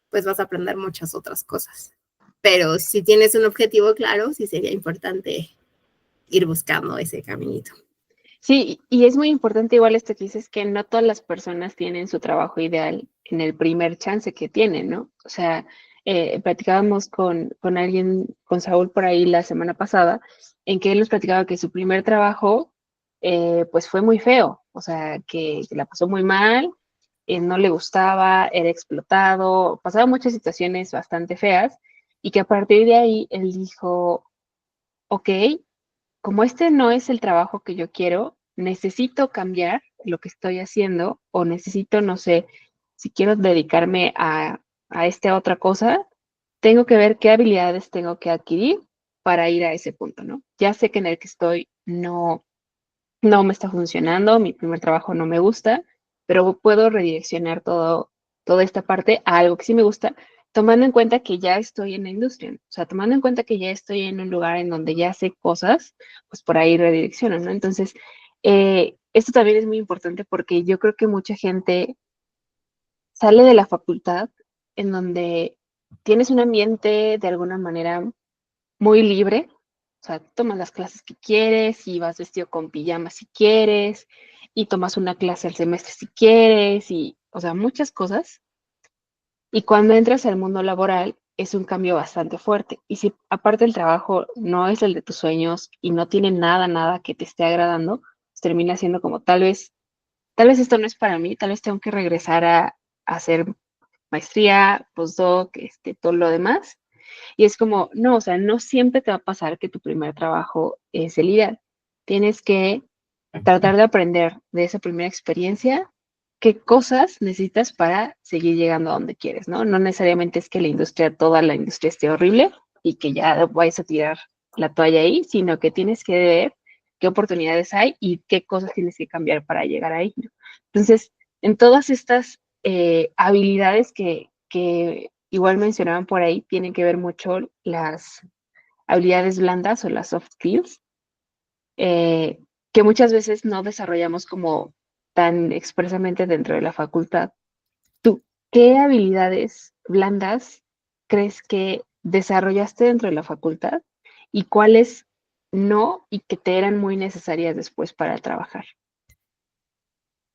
pues vas a aprender muchas otras cosas. Pero si tienes un objetivo claro, sí sería importante ir buscando ese caminito. Sí, y es muy importante igual esto que dices, que no todas las personas tienen su trabajo ideal en el primer chance que tienen, ¿no? O sea, platicábamos con alguien, con Saúl por ahí la semana pasada, en que él nos platicaba que su primer trabajo, pues fue muy feo, o sea, que la pasó muy mal, no le gustaba, era explotado, pasaba muchas situaciones bastante feas, y que a partir de ahí él dijo, ok, como este no es el trabajo que yo quiero, necesito cambiar lo que estoy haciendo o necesito, no sé, si quiero dedicarme a esta otra cosa, tengo que ver qué habilidades tengo que adquirir para ir a ese punto, ¿no? Ya sé que en el que estoy no me está funcionando, mi primer trabajo no me gusta, pero puedo redireccionar toda esta parte a algo que sí me gusta, tomando en cuenta que ya estoy en la industria, ¿no? O sea, tomando en cuenta que ya estoy en un lugar en donde ya sé cosas, pues por ahí redirecciono, ¿no? Entonces, esto también es muy importante porque yo creo que mucha gente sale de la facultad en donde tienes un ambiente de alguna manera muy libre, o sea, tomas las clases que quieres y vas vestido con pijama si quieres y tomas una clase al semestre si quieres y, o sea, muchas cosas. Y cuando entras al mundo laboral es un cambio bastante fuerte. Y si aparte el trabajo no es el de tus sueños y no tiene nada que te esté agradando, pues termina siendo como tal vez esto no es para mí, tal vez tengo que regresar a hacer maestría, postdoc, todo lo demás. Y es como, no, o sea, no siempre te va a pasar que tu primer trabajo es el ideal. Tienes que tratar de aprender de esa primera experiencia qué cosas necesitas para seguir llegando a donde quieres, ¿no? No necesariamente es que toda la industria esté horrible y que ya vayas a tirar la toalla ahí, sino que tienes que ver qué oportunidades hay y qué cosas tienes que cambiar para llegar ahí, ¿no? Entonces, en todas estas habilidades que igual mencionaban por ahí, tienen que ver mucho las habilidades blandas o las soft skills, eh, que muchas veces no desarrollamos como tan expresamente dentro de la facultad. ¿Tú qué habilidades blandas crees que desarrollaste dentro de la facultad y cuáles no y que te eran muy necesarias después para trabajar?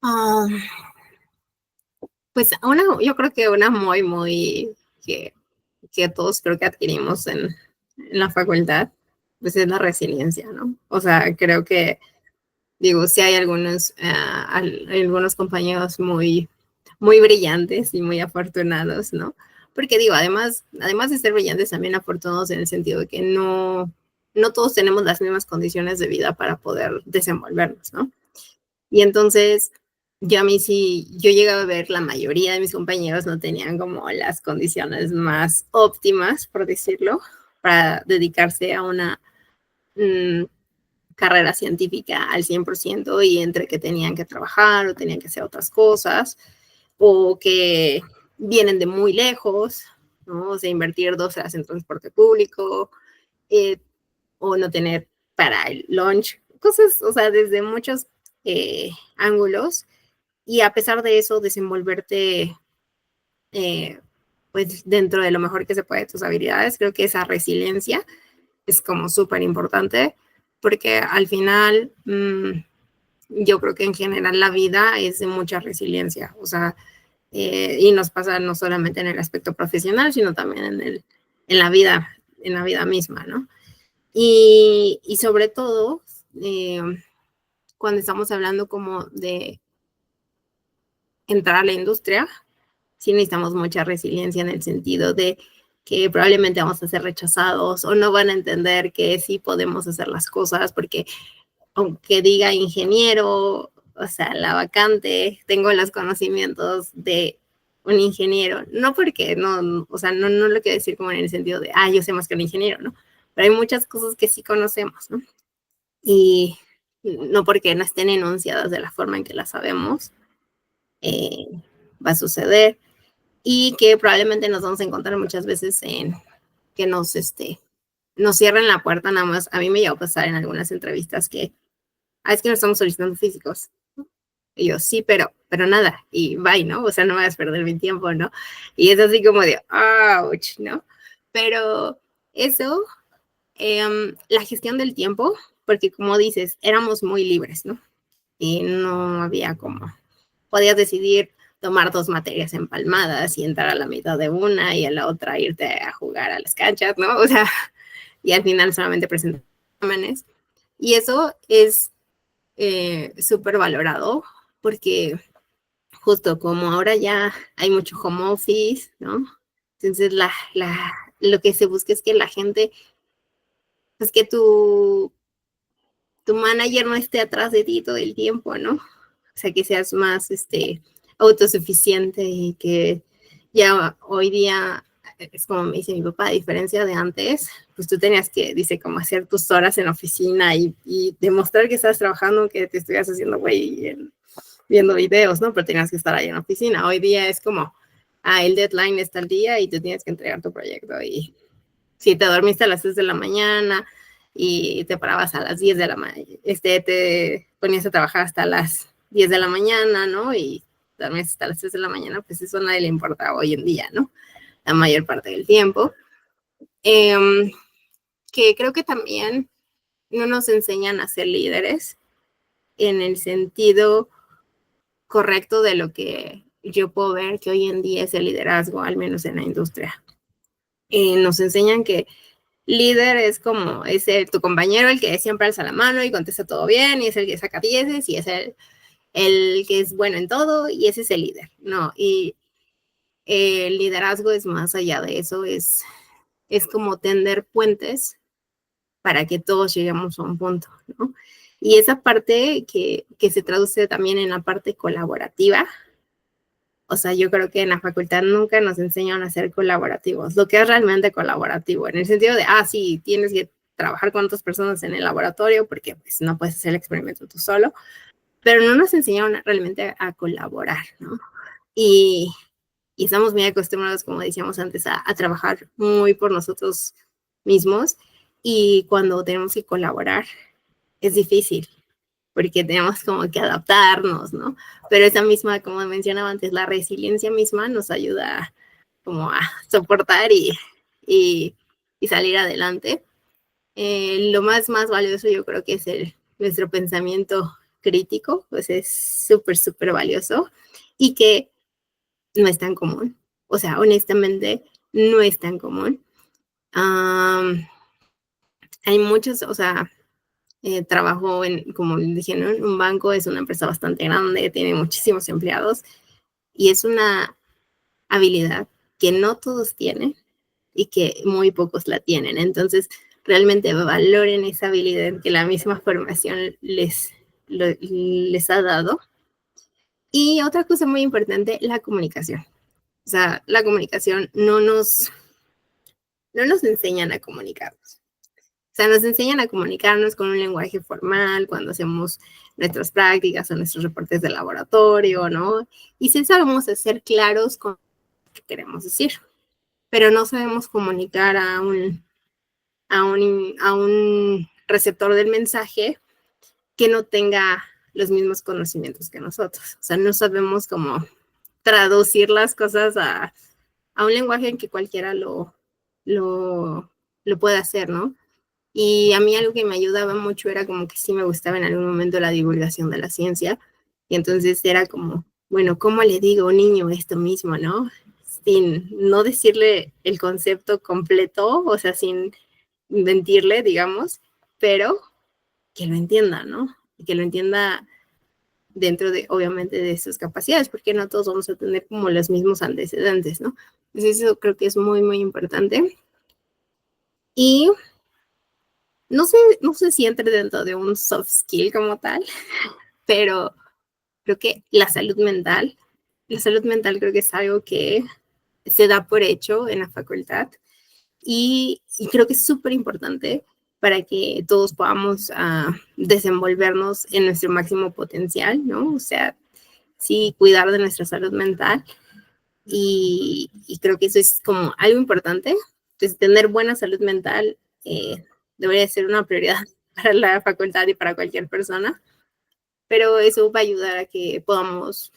Um, pues yo creo que una muy que todos creo que adquirimos en la facultad, pues es la resiliencia, ¿no? O sea, creo que, digo, sí hay algunos compañeros muy brillantes y muy afortunados, ¿no? Porque digo, además de ser brillantes, también afortunados en el sentido de que no todos tenemos las mismas condiciones de vida para poder desenvolvernos, ¿no? Y entonces, yo a mí sí, yo llegaba a ver la mayoría de mis compañeros no tenían como las condiciones más óptimas, por decirlo, para dedicarse a una carrera científica al 100% y entre que tenían que trabajar o tenían que hacer otras cosas o que vienen de muy lejos, ¿no? O sea, invertir 2 horas en transporte público eh, o no tener para el lunch, cosas, o sea, desde muchos ángulos y a pesar de eso desenvolverte eh, pues dentro de lo mejor que se puede de tus habilidades, creo que esa resiliencia es como súper importante porque al final yo creo que en general la vida es de mucha resiliencia, o sea, y nos pasa no solamente en el aspecto profesional, sino también en la vida misma, ¿no? Y sobre todo, eh, cuando estamos hablando como de entrar a la industria, sí necesitamos mucha resiliencia en el sentido de que probablemente vamos a ser rechazados o no van a entender que sí podemos hacer las cosas, porque aunque diga ingeniero, o sea, la vacante, tengo los conocimientos de un ingeniero, no porque no, o sea, no lo quiero decir como en el sentido de, yo sé más que un ingeniero, ¿no? Pero hay muchas cosas que sí conocemos, ¿no? Y no porque no estén enunciadas de la forma en que las sabemos, va a suceder, y que probablemente nos vamos a encontrar muchas veces en que nos cierren la puerta nada más. A mí me llegó a pasar en algunas entrevistas que, es que no estamos solicitando físicos. Y yo, sí, pero nada, y bye, ¿no? O sea, no me vas a perder mi tiempo, ¿no? Y es así como de, ouch, ¿no? Pero eso, la gestión del tiempo, porque como dices, éramos muy libres, ¿no? Y no había como, podías decidir tomar 2 materias empalmadas y entrar a la mitad de una y a la otra irte a jugar a las canchas, ¿no? O sea, y al final solamente presentar exámenes. Y eso es súper valorado porque justo como ahora ya hay mucho home office, ¿no? Entonces lo que se busca es que la gente, pues que tu manager no esté atrás de ti todo el tiempo, ¿no? O sea, que seas más autosuficiente y que ya hoy día, es como me dice mi papá, a diferencia de antes, pues tú tenías que, dice, como hacer tus horas en oficina y demostrar que estás trabajando, que te estuvieras haciendo, güey, viendo videos, ¿no? Pero tenías que estar ahí en la oficina. Hoy día es como, el deadline está al día y tú tienes que entregar tu proyecto. Y si te dormiste a las 6 de la mañana y te parabas a las 10 de la mañana, te ponías a trabajar hasta las 10 de la mañana, ¿no? Y dormías hasta las 3 de la mañana, pues eso a nadie le importa hoy en día, ¿no? La mayor parte del tiempo. Que creo que también no nos enseñan a ser líderes en el sentido correcto de lo que yo puedo ver que hoy en día es el liderazgo, al menos en la industria. Nos enseñan que líder es como tu compañero, el que siempre alza la mano y contesta todo bien, y es el que saca 10 y es el que es bueno en todo, y ese es el líder, ¿no? Y el liderazgo es más allá de eso, es como tender puentes para que todos lleguemos a un punto, ¿no? Y esa parte que se traduce también en la parte colaborativa. O sea, yo creo que en la facultad nunca nos enseñan a ser colaborativos, lo que es realmente colaborativo, en el sentido de, sí, tienes que trabajar con otras personas en el laboratorio porque pues, no puedes hacer el experimento tú solo, pero no nos enseñaron realmente a colaborar, ¿no? Y estamos muy acostumbrados, como decíamos antes, a trabajar muy por nosotros mismos, y cuando tenemos que colaborar es difícil porque tenemos como que adaptarnos, ¿no? Pero esa misma, como mencionaba antes, la resiliencia misma nos ayuda como a soportar y salir adelante. Lo más valioso yo creo que es nuestro pensamiento crítico, pues es súper, súper valioso, y que no es tan común. O sea, honestamente, no es tan común. Hay muchos, o sea, trabajo como dije, ¿no? En un banco, es una empresa bastante grande, tiene muchísimos empleados, y es una habilidad que no todos tienen y que muy pocos la tienen. Entonces, realmente valoren esa habilidad que la misma formación les ha dado. Y otra cosa muy importante, la comunicación. O sea, la comunicación no nos enseñan a comunicarnos. O sea, nos enseñan a comunicarnos con un lenguaje formal cuando hacemos nuestras prácticas o nuestros reportes de laboratorio, ¿no? Y sí sabemos ser claros con lo que queremos decir, pero no sabemos comunicar a un receptor del mensaje que no tenga los mismos conocimientos que nosotros. O sea, no sabemos cómo traducir las cosas a un lenguaje en que cualquiera lo pueda hacer, ¿no? Y a mí algo que me ayudaba mucho era como que sí me gustaba en algún momento la divulgación de la ciencia. Y entonces era como, bueno, ¿cómo le digo a un niño esto mismo, no? Sin no decirle el concepto completo, o sea, sin mentirle, digamos, pero que lo entienda, ¿no? Que lo entienda dentro de, obviamente, de sus capacidades, porque no todos vamos a tener como los mismos antecedentes, ¿no? Entonces eso creo que es muy, muy importante. Y no sé si entre dentro de un soft skill como tal, pero creo que la salud mental creo que es algo que se da por hecho en la facultad y creo que es súper importante para que todos podamos desenvolvernos en nuestro máximo potencial, ¿no? O sea, sí, cuidar de nuestra salud mental y creo que eso es como algo importante. Entonces, tener buena salud mental debería ser una prioridad para la facultad y para cualquier persona, pero eso va a ayudar a que podamos,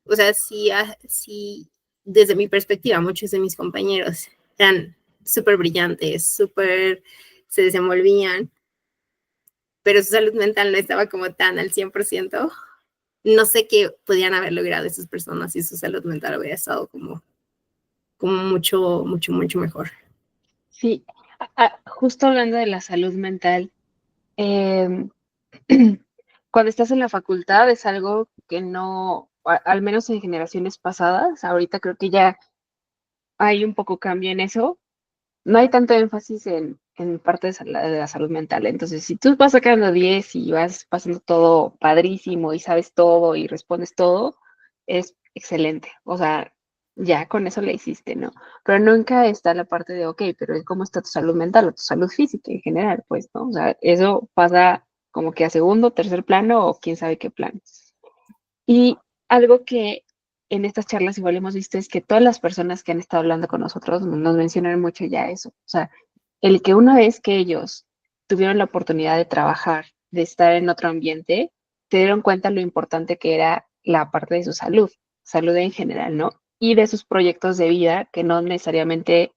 o sea, si desde mi perspectiva, muchos de mis compañeros eran súper brillantes, súper se desenvolvían, pero su salud mental no estaba como tan al 100%. No sé qué podían haber logrado esas personas si su salud mental hubiera estado como mucho, mucho, mucho mejor. Sí, justo hablando de la salud mental, em, cuando estás en la facultad es algo que no, al menos en generaciones pasadas, ahorita creo que ya hay un poco cambio en eso, no hay tanto énfasis en parte de la salud mental. Entonces, si tú vas sacando 10 y vas pasando todo padrísimo y sabes todo y respondes todo, es excelente. O sea, ya con eso le hiciste, ¿no? Pero nunca está la parte de, ok, pero ¿cómo está tu salud mental o tu salud física en general? Pues, ¿no? O sea, eso pasa como que a segundo, tercer plano o quién sabe qué plano. Y algo que en estas charlas igual hemos visto es que todas las personas que han estado hablando con nosotros nos mencionan mucho ya eso. O sea, el que una vez que ellos tuvieron la oportunidad de trabajar, de estar en otro ambiente, se dieron cuenta lo importante que era la parte de su salud, salud en general, ¿no? Y de sus proyectos de vida, que no necesariamente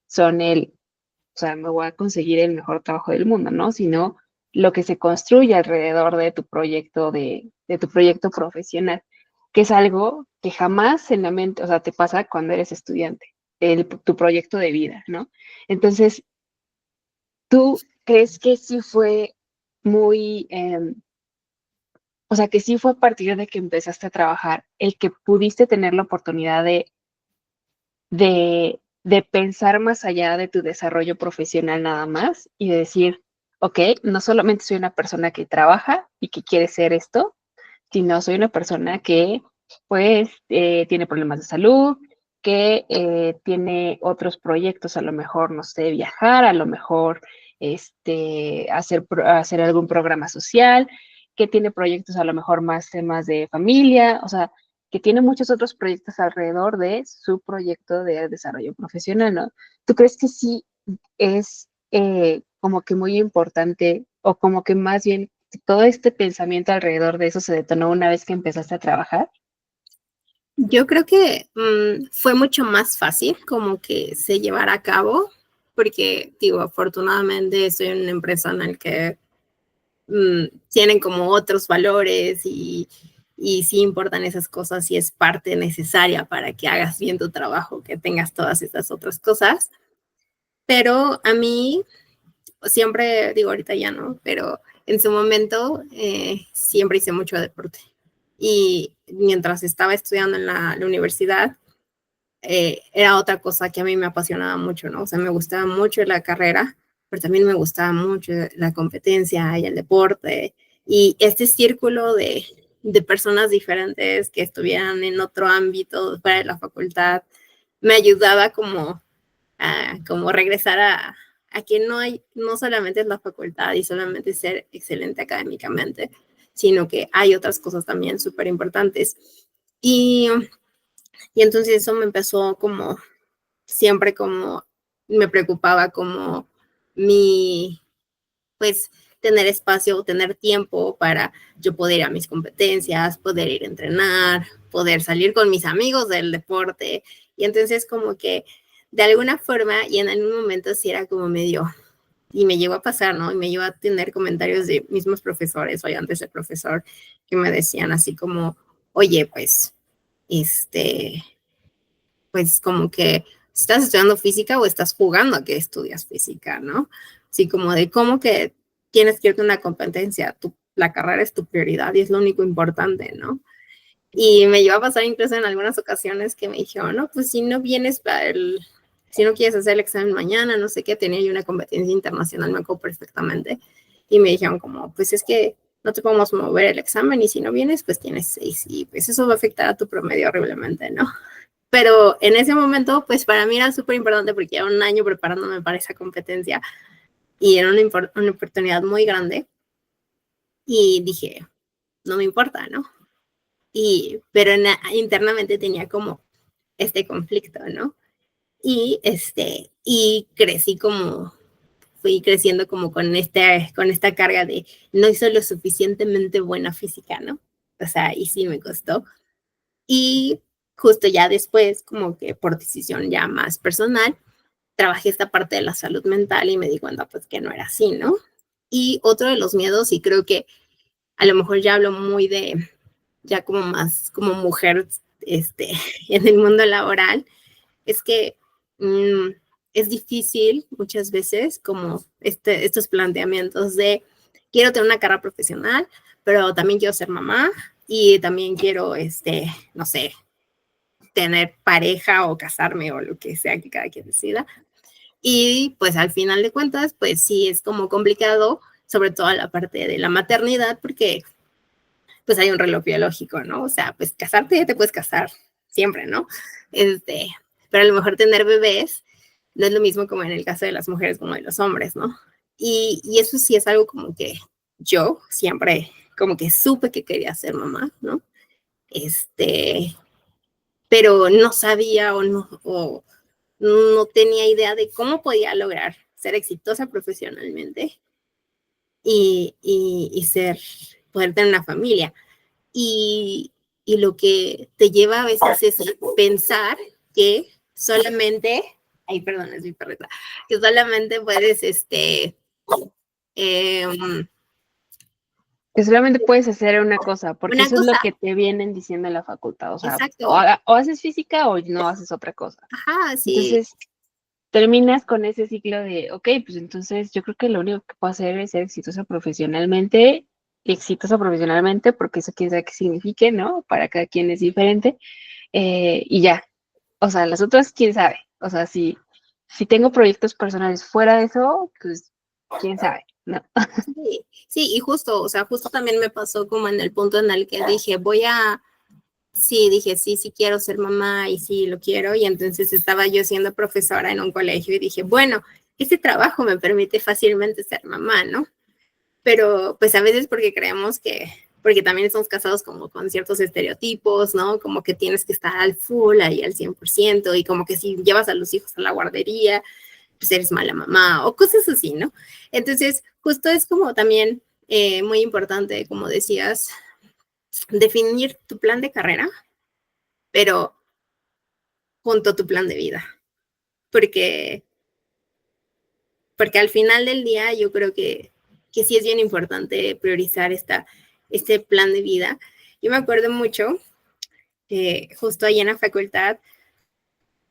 son o sea, me voy a conseguir el mejor trabajo del mundo, ¿no? Sino lo que se construye alrededor de tu proyecto profesional, que es algo que jamás en la mente, o sea, te pasa cuando eres estudiante, tu proyecto de vida, ¿no? Entonces, ¿tú crees que sí fue muy, o sea, que sí fue a partir de que empezaste a trabajar el que pudiste tener la oportunidad de pensar más allá de tu desarrollo profesional nada más y de decir, ok, no solamente soy una persona que trabaja y que quiere ser esto, sino soy una persona que pues tiene problemas de salud, que tiene otros proyectos, a lo mejor, no sé, viajar, a lo mejor hacer algún programa social, que tiene proyectos a lo mejor más temas de familia, o sea, que tiene muchos otros proyectos alrededor de su proyecto de desarrollo profesional, ¿no? ¿Tú crees que sí es como que muy importante o como que más bien todo este pensamiento alrededor de eso se detonó una vez que empezaste a trabajar? Yo creo que fue mucho más fácil como que se llevara a cabo, porque digo, afortunadamente estoy en una empresa en la que tienen como otros valores y sí importan esas cosas y es parte necesaria para que hagas bien tu trabajo, que tengas todas estas otras cosas. Pero a mí siempre, digo ahorita ya no, pero en su momento siempre hice mucho deporte. Y mientras estaba estudiando en la universidad, era otra cosa que a mí me apasionaba mucho, ¿no? O sea, me gustaba mucho la carrera, pero también me gustaba mucho la competencia y el deporte. Y este círculo de personas diferentes que estuvieran en otro ámbito fuera de la facultad me ayudaba como regresar a que no solamente es la facultad y solamente ser excelente académicamente, sino que hay otras cosas también súper importantes. Y, y entonces eso me empezó como, siempre como, me preocupaba como mi, pues, tener espacio, tener tiempo para yo poder ir a mis competencias, poder ir a entrenar, poder salir con mis amigos del deporte. Y entonces como que de alguna forma y en algún momento sí era como medio, y me llegó a pasar, ¿no? Y me llegó a tener comentarios de mismos profesores o antes de profesor que me decían así como, oye, pues, este, pues como que estás estudiando física o estás jugando a que estudias física, ¿no? Así como de cómo que tienes que irte a una competencia, tú la carrera es tu prioridad y es lo único importante, ¿no? Y me lleva a pasar incluso en algunas ocasiones que me dijeron, no, pues si no vienes si no quieres hacer el examen mañana, no sé qué, tenía yo una competencia internacional, me acuerdo perfectamente, y me dijeron como, pues es que no te podemos mover el examen y si no vienes, pues tienes 6 y pues eso va a afectar a tu promedio horriblemente, ¿no? Pero en ese momento, pues para mí era súper importante porque llevaba un año preparándome para esa competencia y era una oportunidad muy grande y dije, no me importa, ¿no? Pero internamente tenía como este conflicto, ¿no? Y crecí como, fui creciendo como con esta carga de no hice lo suficientemente buena física, ¿no? O sea, y sí me costó. Y justo ya después, como que por decisión ya más personal, trabajé esta parte de la salud mental y me di cuenta pues que no era así, ¿no? Y otro de los miedos, y creo que a lo mejor ya hablo muy de, ya como más como mujer, en el mundo laboral, es que mmm, es difícil muchas veces como estos planteamientos de quiero tener una carrera profesional, pero también quiero ser mamá y también quiero, no sé, tener pareja o casarme o lo que sea que cada quien decida. Y pues al final de cuentas, pues sí es como complicado, sobre todo la parte de la maternidad, porque pues hay un reloj biológico, ¿no? O sea, pues casarte ya te puedes casar siempre, ¿no? Este, pero a lo mejor tener bebés no es lo mismo como en el caso de las mujeres como de los hombres, ¿no? Y eso sí es algo como que yo siempre como que supe que quería ser mamá, ¿no? Pero no sabía o no tenía idea de cómo podía lograr ser exitosa profesionalmente y poder tener una familia. Y, y lo que te lleva a veces es pensar que solamente, ay, perdón, es mi perrita, que solamente puedes, Que solamente puedes hacer una cosa, porque una eso es lo cosa, que te vienen diciendo en la facultad, o sea, exacto, o haces física o no haces otra cosa. ajá, sí, Entonces, terminas con ese ciclo de, ok, pues entonces yo creo que lo único que puedo hacer es ser exitosa profesionalmente, porque eso quién sabe qué signifique, ¿no? Para cada quien es diferente, y ya, o sea, las otras, quién sabe, o sea, si tengo proyectos personales fuera de eso, pues quién sabe, ¿no? sí, sí, y justo, o sea, justo también me pasó como en el punto en el que dije, sí, dije, sí, sí quiero ser mamá y sí lo quiero. Y entonces estaba yo siendo profesora en un colegio y dije, bueno, este trabajo me permite fácilmente ser mamá, ¿no? Pero pues a veces porque creemos porque también estamos casados como con ciertos estereotipos, ¿no? Como que tienes que estar al full, ahí al 100%, y como que si llevas a los hijos a la guardería, pues eres mala mamá, o cosas así, ¿no? Entonces, justo es como también muy importante, como decías, definir tu plan de carrera, pero junto a tu plan de vida, porque, porque al final del día yo creo que sí es bien importante priorizar este plan de vida. Yo me acuerdo mucho que justo ahí en la facultad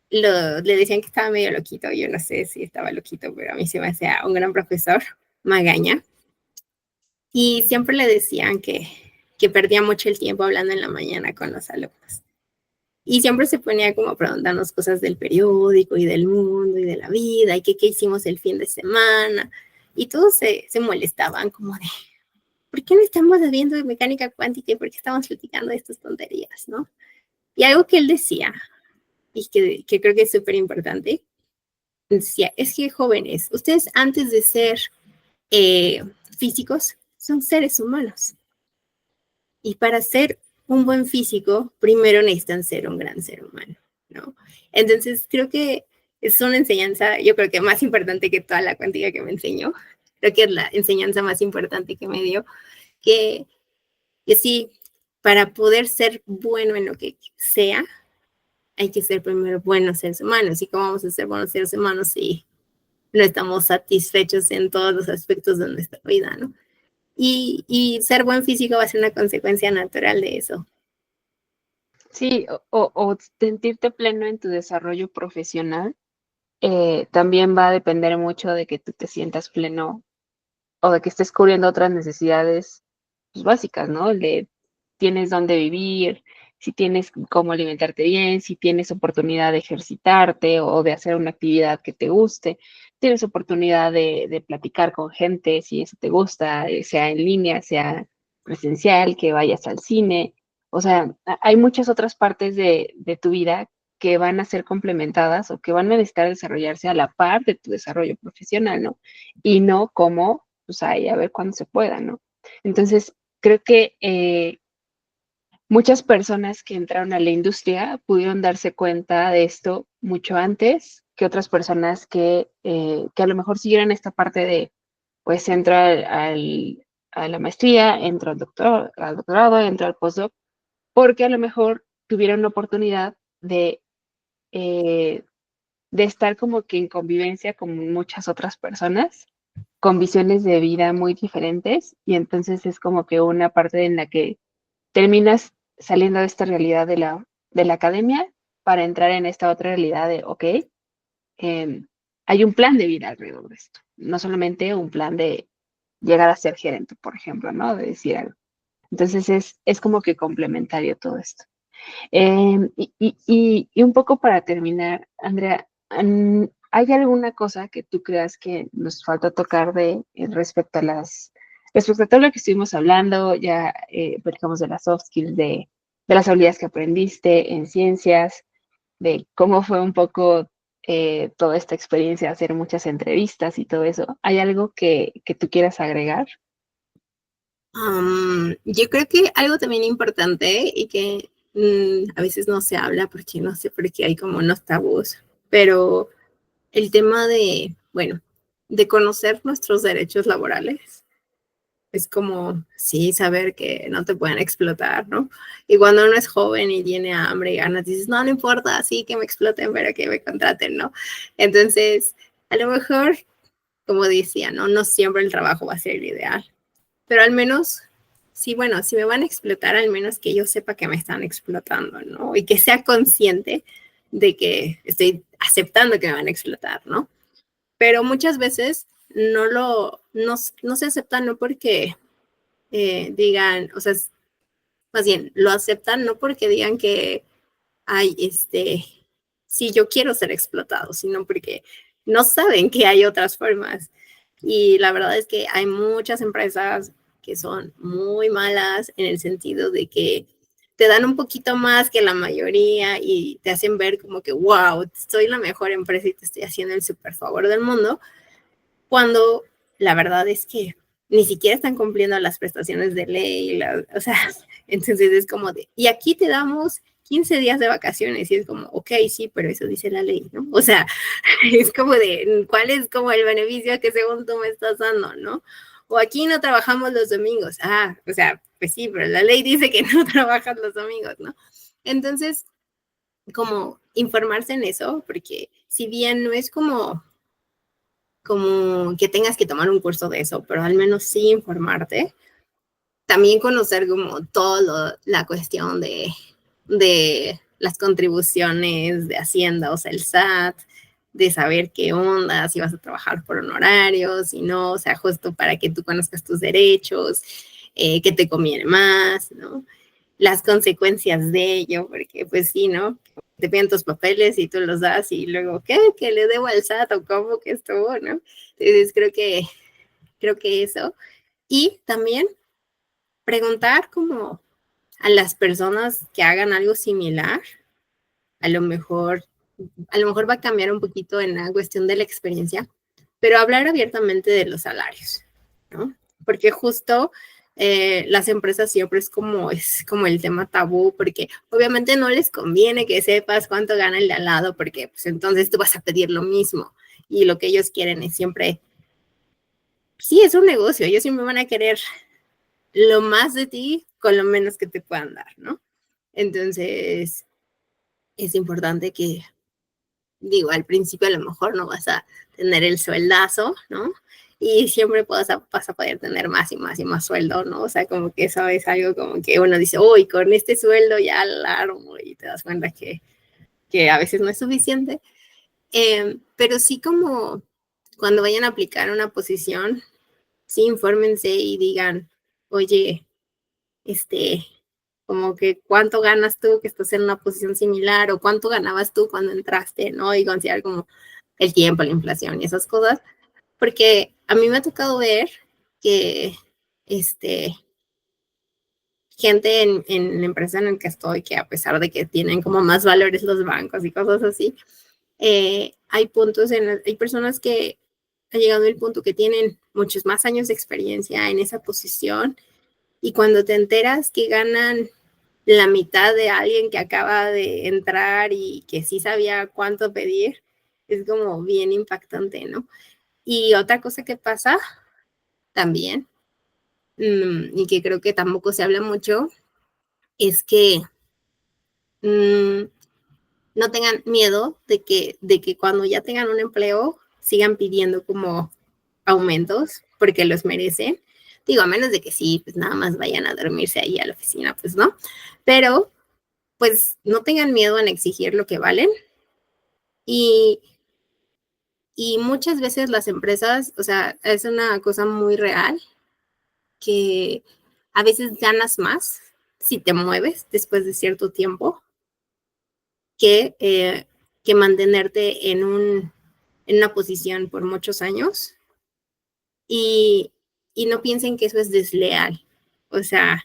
le decían que estaba medio loquito, yo no sé si estaba loquito, pero a mí se me hacía un gran profesor, Magaña, y siempre le decían que perdía mucho el tiempo hablando en la mañana con los alumnos. Y siempre se ponía como a preguntarnos cosas del periódico y del mundo y de la vida y qué hicimos el fin de semana. Y todos se molestaban como de, ¿por qué no estamos viendo de mecánica cuántica y por qué estamos platicando de estas tonterías, no? Y algo que él decía, y que creo que es súper importante, decía, es que jóvenes, ustedes antes de ser eh, físicos, son seres humanos. Y para ser un buen físico, primero necesitan ser un gran ser humano, ¿no? Entonces, creo que es una enseñanza, yo creo que más importante que toda la cuántica que me enseñó. Creo que es la enseñanza más importante que me dio, que, que sí, para poder ser bueno en lo que sea, hay que ser primero buenos seres humanos. ¿Y cómo vamos a ser buenos seres humanos si no estamos satisfechos en todos los aspectos de nuestra vida, ¿no? Y ser buen físico va a ser una consecuencia natural de eso. Sí, o sentirte pleno en tu desarrollo profesional, también va a depender mucho de que tú te sientas pleno o de que estés cubriendo otras necesidades pues, básicas, ¿no? Tienes dónde vivir, si tienes cómo alimentarte bien, si tienes oportunidad de ejercitarte o de hacer una actividad que te guste, tienes oportunidad de platicar con gente, si eso te gusta, sea en línea, sea presencial, que vayas al cine. O sea, hay muchas otras partes de tu vida que van a ser complementadas o que van a necesitar desarrollarse a la par de tu desarrollo profesional, ¿no? Y no como, pues ahí a ver cuándo se pueda, ¿no? Entonces, creo que muchas personas que entraron a la industria pudieron darse cuenta de esto mucho antes que otras personas que a lo mejor siguieron esta parte de, pues entro a la maestría, entro al doctorado, entro al postdoc, porque a lo mejor tuvieron la oportunidad eh, de estar como que en convivencia con muchas otras personas, con visiones de vida muy diferentes, y entonces es como que una parte en la que terminas saliendo de esta realidad de la academia para entrar en esta otra realidad de, ok, hay un plan de vida alrededor de esto, no solamente un plan de llegar a ser gerente, por ejemplo, ¿no? De decir algo. Entonces es como que complementario todo esto. Y un poco para terminar, Andrea, ¿hay alguna cosa que tú creas que nos falta tocar respecto a respecto a todo lo que estuvimos hablando? Ya platicamos de las soft skills, de las habilidades que aprendiste en ciencias, de cómo fue un poco toda esta experiencia, hacer muchas entrevistas y todo eso. ¿Hay algo que tú quieras agregar? Yo creo que algo también importante y que a veces no se habla porque no sé por qué hay como unos tabús, pero el tema de, bueno, de conocer nuestros derechos laborales es como, sí, saber que no te pueden explotar, ¿no? Y cuando uno es joven y tiene hambre y ganas, dices, no, no importa, sí que me exploten, pero que me contraten, ¿no? Entonces, a lo mejor, como decía, ¿no? No siempre el trabajo va a ser el ideal, pero al menos, sí, bueno, si me van a explotar, al menos que yo sepa que me están explotando, ¿no? Y que sea consciente de que estoy aceptando que me van a explotar, ¿no? Pero muchas veces no se acepta no porque digan, o sea, más bien, lo aceptan no porque digan que, ay, sí, yo quiero ser explotado, sino porque no saben que hay otras formas. Y la verdad es que hay muchas empresas que son muy malas en el sentido de que te dan un poquito más que la mayoría y te hacen ver como que, wow, soy la mejor empresa y te estoy haciendo el súper favor del mundo, cuando la verdad es que ni siquiera están cumpliendo las prestaciones de ley, o sea, entonces es como de, y aquí te damos 15 días de vacaciones y es como, ok, sí, pero eso dice la ley, ¿no? O sea, es como de, ¿cuál es como el beneficio que según tú me estás dando, ¿no? O aquí no trabajamos los domingos, o sea, pues sí, pero la ley dice que no trabajas los domingos, ¿no? Entonces, como informarse en eso, porque si bien no es como que tengas que tomar un curso de eso, pero al menos sí informarte. También conocer como todo la cuestión de las contribuciones de Hacienda, o sea, el SAT, de saber qué onda, si vas a trabajar por honorarios, si no, o sea, justo para que tú conozcas tus derechos, qué te conviene más, ¿no? Las consecuencias de ello, porque pues sí, ¿no? Te piden tus papeles y tú los das y luego, ¿qué? ¿Que le debo al SAT o cómo que estuvo, no? Entonces creo que eso. Y también preguntar como a las personas que hagan algo similar, a lo mejor, a lo mejor va a cambiar un poquito en la cuestión de la experiencia, pero hablar abiertamente de los salarios, ¿no? Porque justo las empresas siempre es como el tema tabú, porque obviamente no les conviene que sepas cuánto gana el de al lado, porque pues entonces tú vas a pedir lo mismo y lo que ellos quieren es siempre, sí, es un negocio, ellos siempre van a querer lo más de ti con lo menos que te puedan dar, ¿no? Entonces, es importante que, digo, al principio a lo mejor no vas a tener el sueldazo, ¿no? Y siempre vas a poder tener más y más y más sueldo, ¿no? O sea, como que eso es algo como que uno dice, uy, con este sueldo ya la armo y te das cuenta que a veces no es suficiente. Pero sí como cuando vayan a aplicar una posición, sí infórmense y digan, oye, como que cuánto ganas tú que estás en una posición similar o cuánto ganabas tú cuando entraste, ¿no? Y considerar como el tiempo, la inflación y esas cosas, porque a mí me ha tocado ver que, gente en la empresa en la que estoy, que a pesar de que tienen como más valores los bancos y cosas así, hay puntos hay personas que han llegado al punto que tienen muchos más años de experiencia en esa posición y cuando te enteras que ganan la mitad de alguien que acaba de entrar y que sí sabía cuánto pedir, es como bien impactante, ¿no? Y otra cosa que pasa también, y que creo que tampoco se habla mucho, es que no tengan miedo de que cuando ya tengan un empleo sigan pidiendo como aumentos porque los merecen. Digo, a menos de que sí, pues nada más vayan a dormirse ahí a la oficina, pues no. Pero pues no tengan miedo en exigir lo que valen. Y, y muchas veces las empresas, o sea, es una cosa muy real que a veces ganas más si te mueves después de cierto tiempo que mantenerte en una posición por muchos años y, y no piensen que eso es desleal. O sea,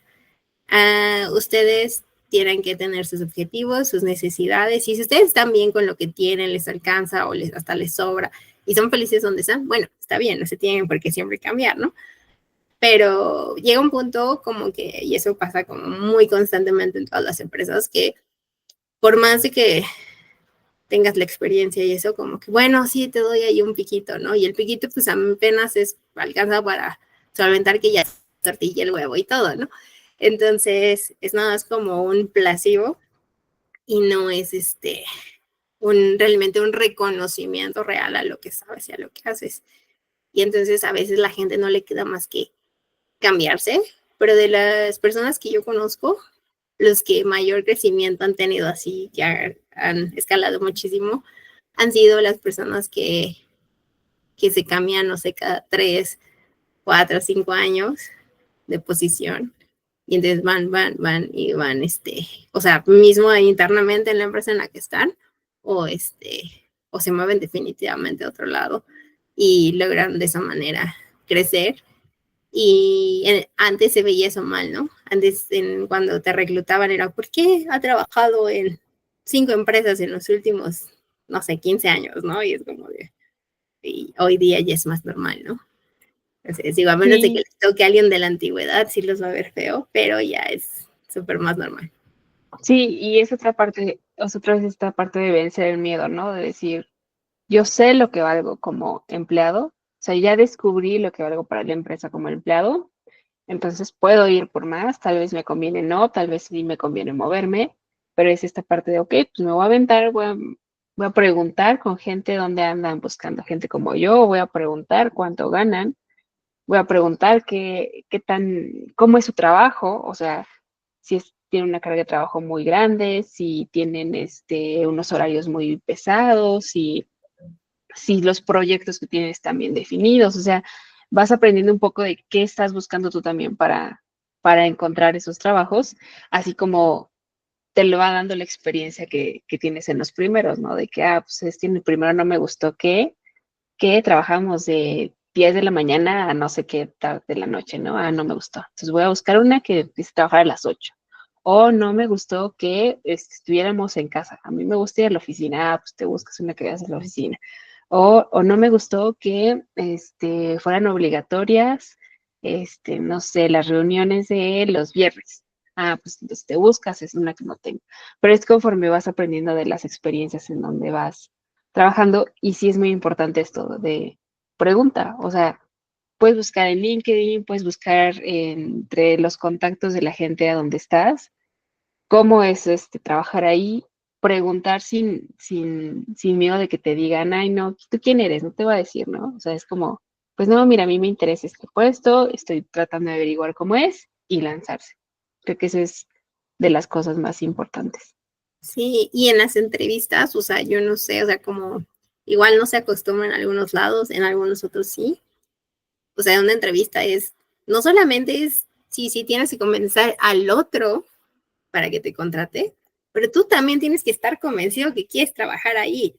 ustedes tienen que tener sus objetivos, sus necesidades, y si ustedes están bien con lo que tienen, les alcanza o hasta les sobra y son felices donde están, bueno, está bien, no se tienen por qué siempre cambiar, ¿no? Pero llega un punto como que, y eso pasa como muy constantemente en todas las empresas, que por más de que tengas la experiencia y eso, como que, bueno, sí, te doy ahí un piquito, ¿no? Y el piquito, pues apenas alcanza para solventar que ya tortilla el huevo y todo, ¿no? Entonces, es nada más como un placebo y no es realmente un reconocimiento real a lo que sabes y a lo que haces. Y entonces a veces la gente no le queda más que cambiarse, pero de las personas que yo conozco, los que mayor crecimiento han tenido así, que han escalado muchísimo, han sido las personas que se cambian, no sé, cada 3, 4, 5 años de posición. Y entonces van y van, o sea, mismo internamente en la empresa en la que están, o o se mueven definitivamente a otro lado y logran de esa manera crecer. Y antes se veía eso mal, ¿no? Antes, cuando te reclutaban, era, ¿por qué ha trabajado en 5 empresas en los últimos, no sé, 15 años, ¿no? Y es como de, y hoy día ya es más normal, ¿no? Entonces, digo, a menos de que Sí, les toque a alguien de la antigüedad, sí los va a ver feo, pero ya es súper más normal. sí, y es otra parte, otra vez esta parte de vencer el miedo, ¿no? De decir, yo sé lo que valgo como empleado, o sea, ya descubrí lo que valgo para la empresa como empleado, entonces puedo ir por más, tal vez me conviene no, tal vez sí me conviene moverme, pero es esta parte de, ok, pues me voy a aventar, voy a preguntar con gente dónde andan buscando gente como yo, voy a preguntar cuánto ganan, voy a preguntar qué tan, cómo es su trabajo, o sea, si tienen una carga de trabajo muy grande, si tienen unos horarios muy pesados, si los proyectos que tienen están bien definidos, o sea, vas aprendiendo un poco de qué estás buscando tú también para encontrar esos trabajos, así como te lo va dando la experiencia que tienes en los primeros, ¿no? De que, pues en el primero no me gustó que trabajamos de 10 de la mañana a no sé qué tarde de la noche, ¿no? No me gustó. Entonces voy a buscar una que empiece a trabajar a las 8. O no me gustó que estuviéramos en casa. A mí me gusta ir a la oficina. Pues te buscas una que vayas a la oficina. O no me gustó que fueran obligatorias, no sé, las reuniones de los viernes. Pues entonces te buscas, es una que no tengo. Pero es conforme vas aprendiendo de las experiencias en donde vas trabajando y sí es muy importante esto de pregunta, o sea, puedes buscar en LinkedIn, puedes buscar entre los contactos de la gente a donde estás, cómo es trabajar ahí, preguntar sin miedo de que te digan, ay, no, ¿tú quién eres? No te voy a decir, ¿no? O sea, es como, pues no, mira, a mí me interesa este puesto, estoy tratando de averiguar cómo es y lanzarse. Creo que eso es de las cosas más importantes. Sí, y en las entrevistas, o sea, yo no sé, o sea, como igual no se acostumbra en algunos lados, en algunos otros sí. O sea, una entrevista no solamente es sí, sí, tienes que convencer al otro para que te contrate, pero tú también tienes que estar convencido que quieres trabajar ahí.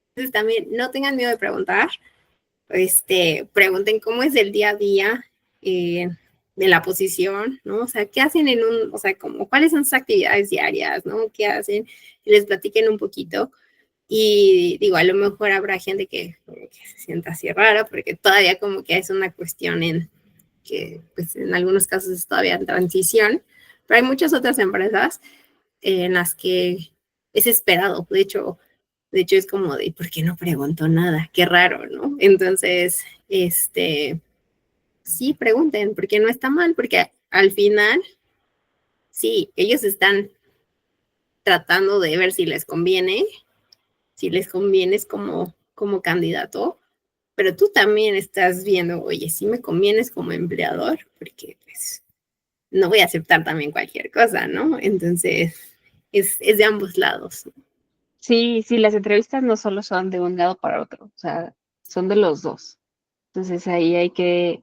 Entonces también no tengan miedo de preguntar, pregunten cómo es el día a día de la posición, ¿no? O sea, ¿qué hacen o sea, como, cuáles son sus actividades diarias, ¿no? ¿Qué hacen? Y les platiquen un poquito. Y digo, a lo mejor habrá gente que se sienta así rara, porque todavía como que es una cuestión que pues en algunos casos es todavía en transición, pero hay muchas otras empresas en las que es esperado. De hecho es como de, ¿por qué no preguntó nada? Qué raro, ¿no? Entonces, sí, pregunten, porque no está mal, porque al final, sí, ellos están tratando de ver si les convienes como candidato, pero tú también estás viendo, oye, si me convienes como empleador, porque pues no voy a aceptar también cualquier cosa, ¿no? Entonces, es de ambos lados. Sí, sí, las entrevistas no solo son de un lado para otro, o sea, son de los dos. Entonces ahí hay que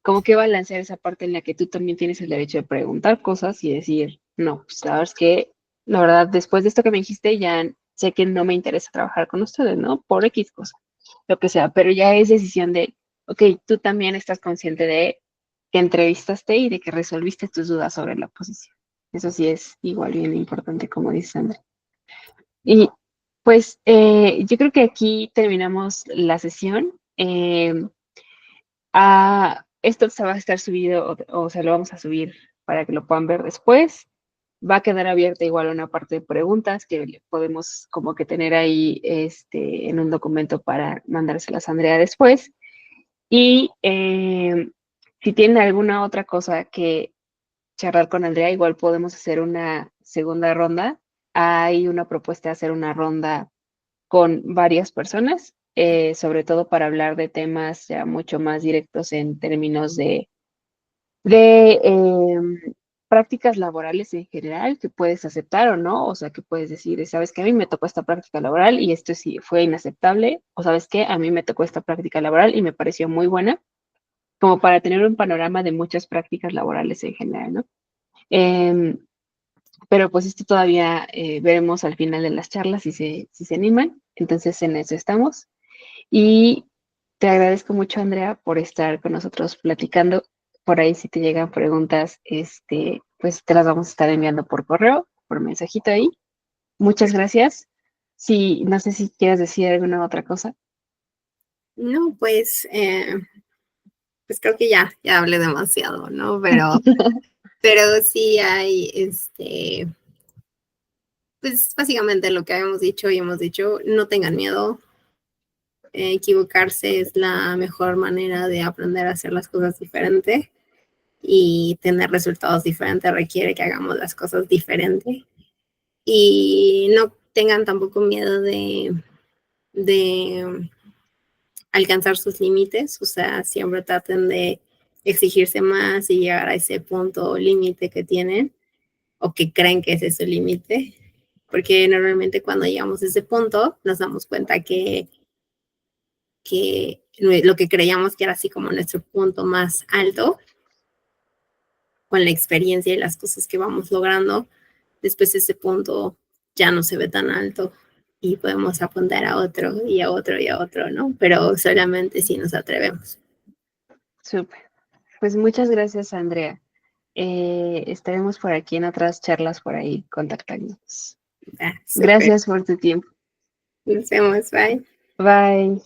como que balancear esa parte en la que tú también tienes el derecho de preguntar cosas y decir, no, pues sabes que la verdad, después de esto que me dijiste, ya sé que no me interesa trabajar con ustedes, ¿no? Por X cosa, lo que sea, pero ya es decisión de, ok, tú también estás consciente de que entrevistaste y de que resolviste tus dudas sobre la posición. Eso sí es igual bien importante, como dice Sandra. Y pues yo creo que aquí terminamos la sesión. Esto se va a estar subido o se lo vamos a subir para que lo puedan ver después. Va a quedar abierta igual una parte de preguntas que podemos como que tener ahí en un documento para mandárselas a Andrea después. Y si tienen alguna otra cosa que charlar con Andrea, igual podemos hacer una segunda ronda. Hay una propuesta de hacer una ronda con varias personas, sobre todo para hablar de temas ya mucho más directos en términos de prácticas laborales en general que puedes aceptar o no, o sea, que puedes decir, sabes que a mí me tocó esta práctica laboral y esto sí fue inaceptable, o sabes que a mí me tocó esta práctica laboral y me pareció muy buena, como para tener un panorama de muchas prácticas laborales en general, ¿no? Em, pero pues esto todavía veremos al final de las charlas si se animan, entonces en eso estamos. Y te agradezco mucho, Andrea, por estar con nosotros platicando. Por ahí, si te llegan preguntas, pues te las vamos a estar enviando por correo, por mensajito ahí. Muchas gracias. Sí, no sé si quieres decir alguna otra cosa. No, pues creo que ya hablé demasiado, ¿no? Pero sí hay, pues básicamente lo que habíamos dicho y hemos dicho, no tengan miedo. Equivocarse es la mejor manera de aprender a hacer las cosas diferente y tener resultados diferentes requiere que hagamos las cosas diferente. Y no tengan tampoco miedo de alcanzar sus límites, o sea, siempre traten de exigirse más y llegar a ese punto límite que tienen o que creen que ese es su límite, porque normalmente cuando llegamos a ese punto nos damos cuenta que lo que creíamos que era así como nuestro punto más alto, con la experiencia y las cosas que vamos logrando, después ese punto ya no se ve tan alto y podemos apuntar a otro y a otro y a otro, ¿no? Pero solamente si nos atrevemos. Súper. Pues muchas gracias, Andrea. Estaremos por aquí en otras charlas por ahí contactándonos. Ah, súper. Gracias por tu tiempo. Nos vemos, bye. Bye.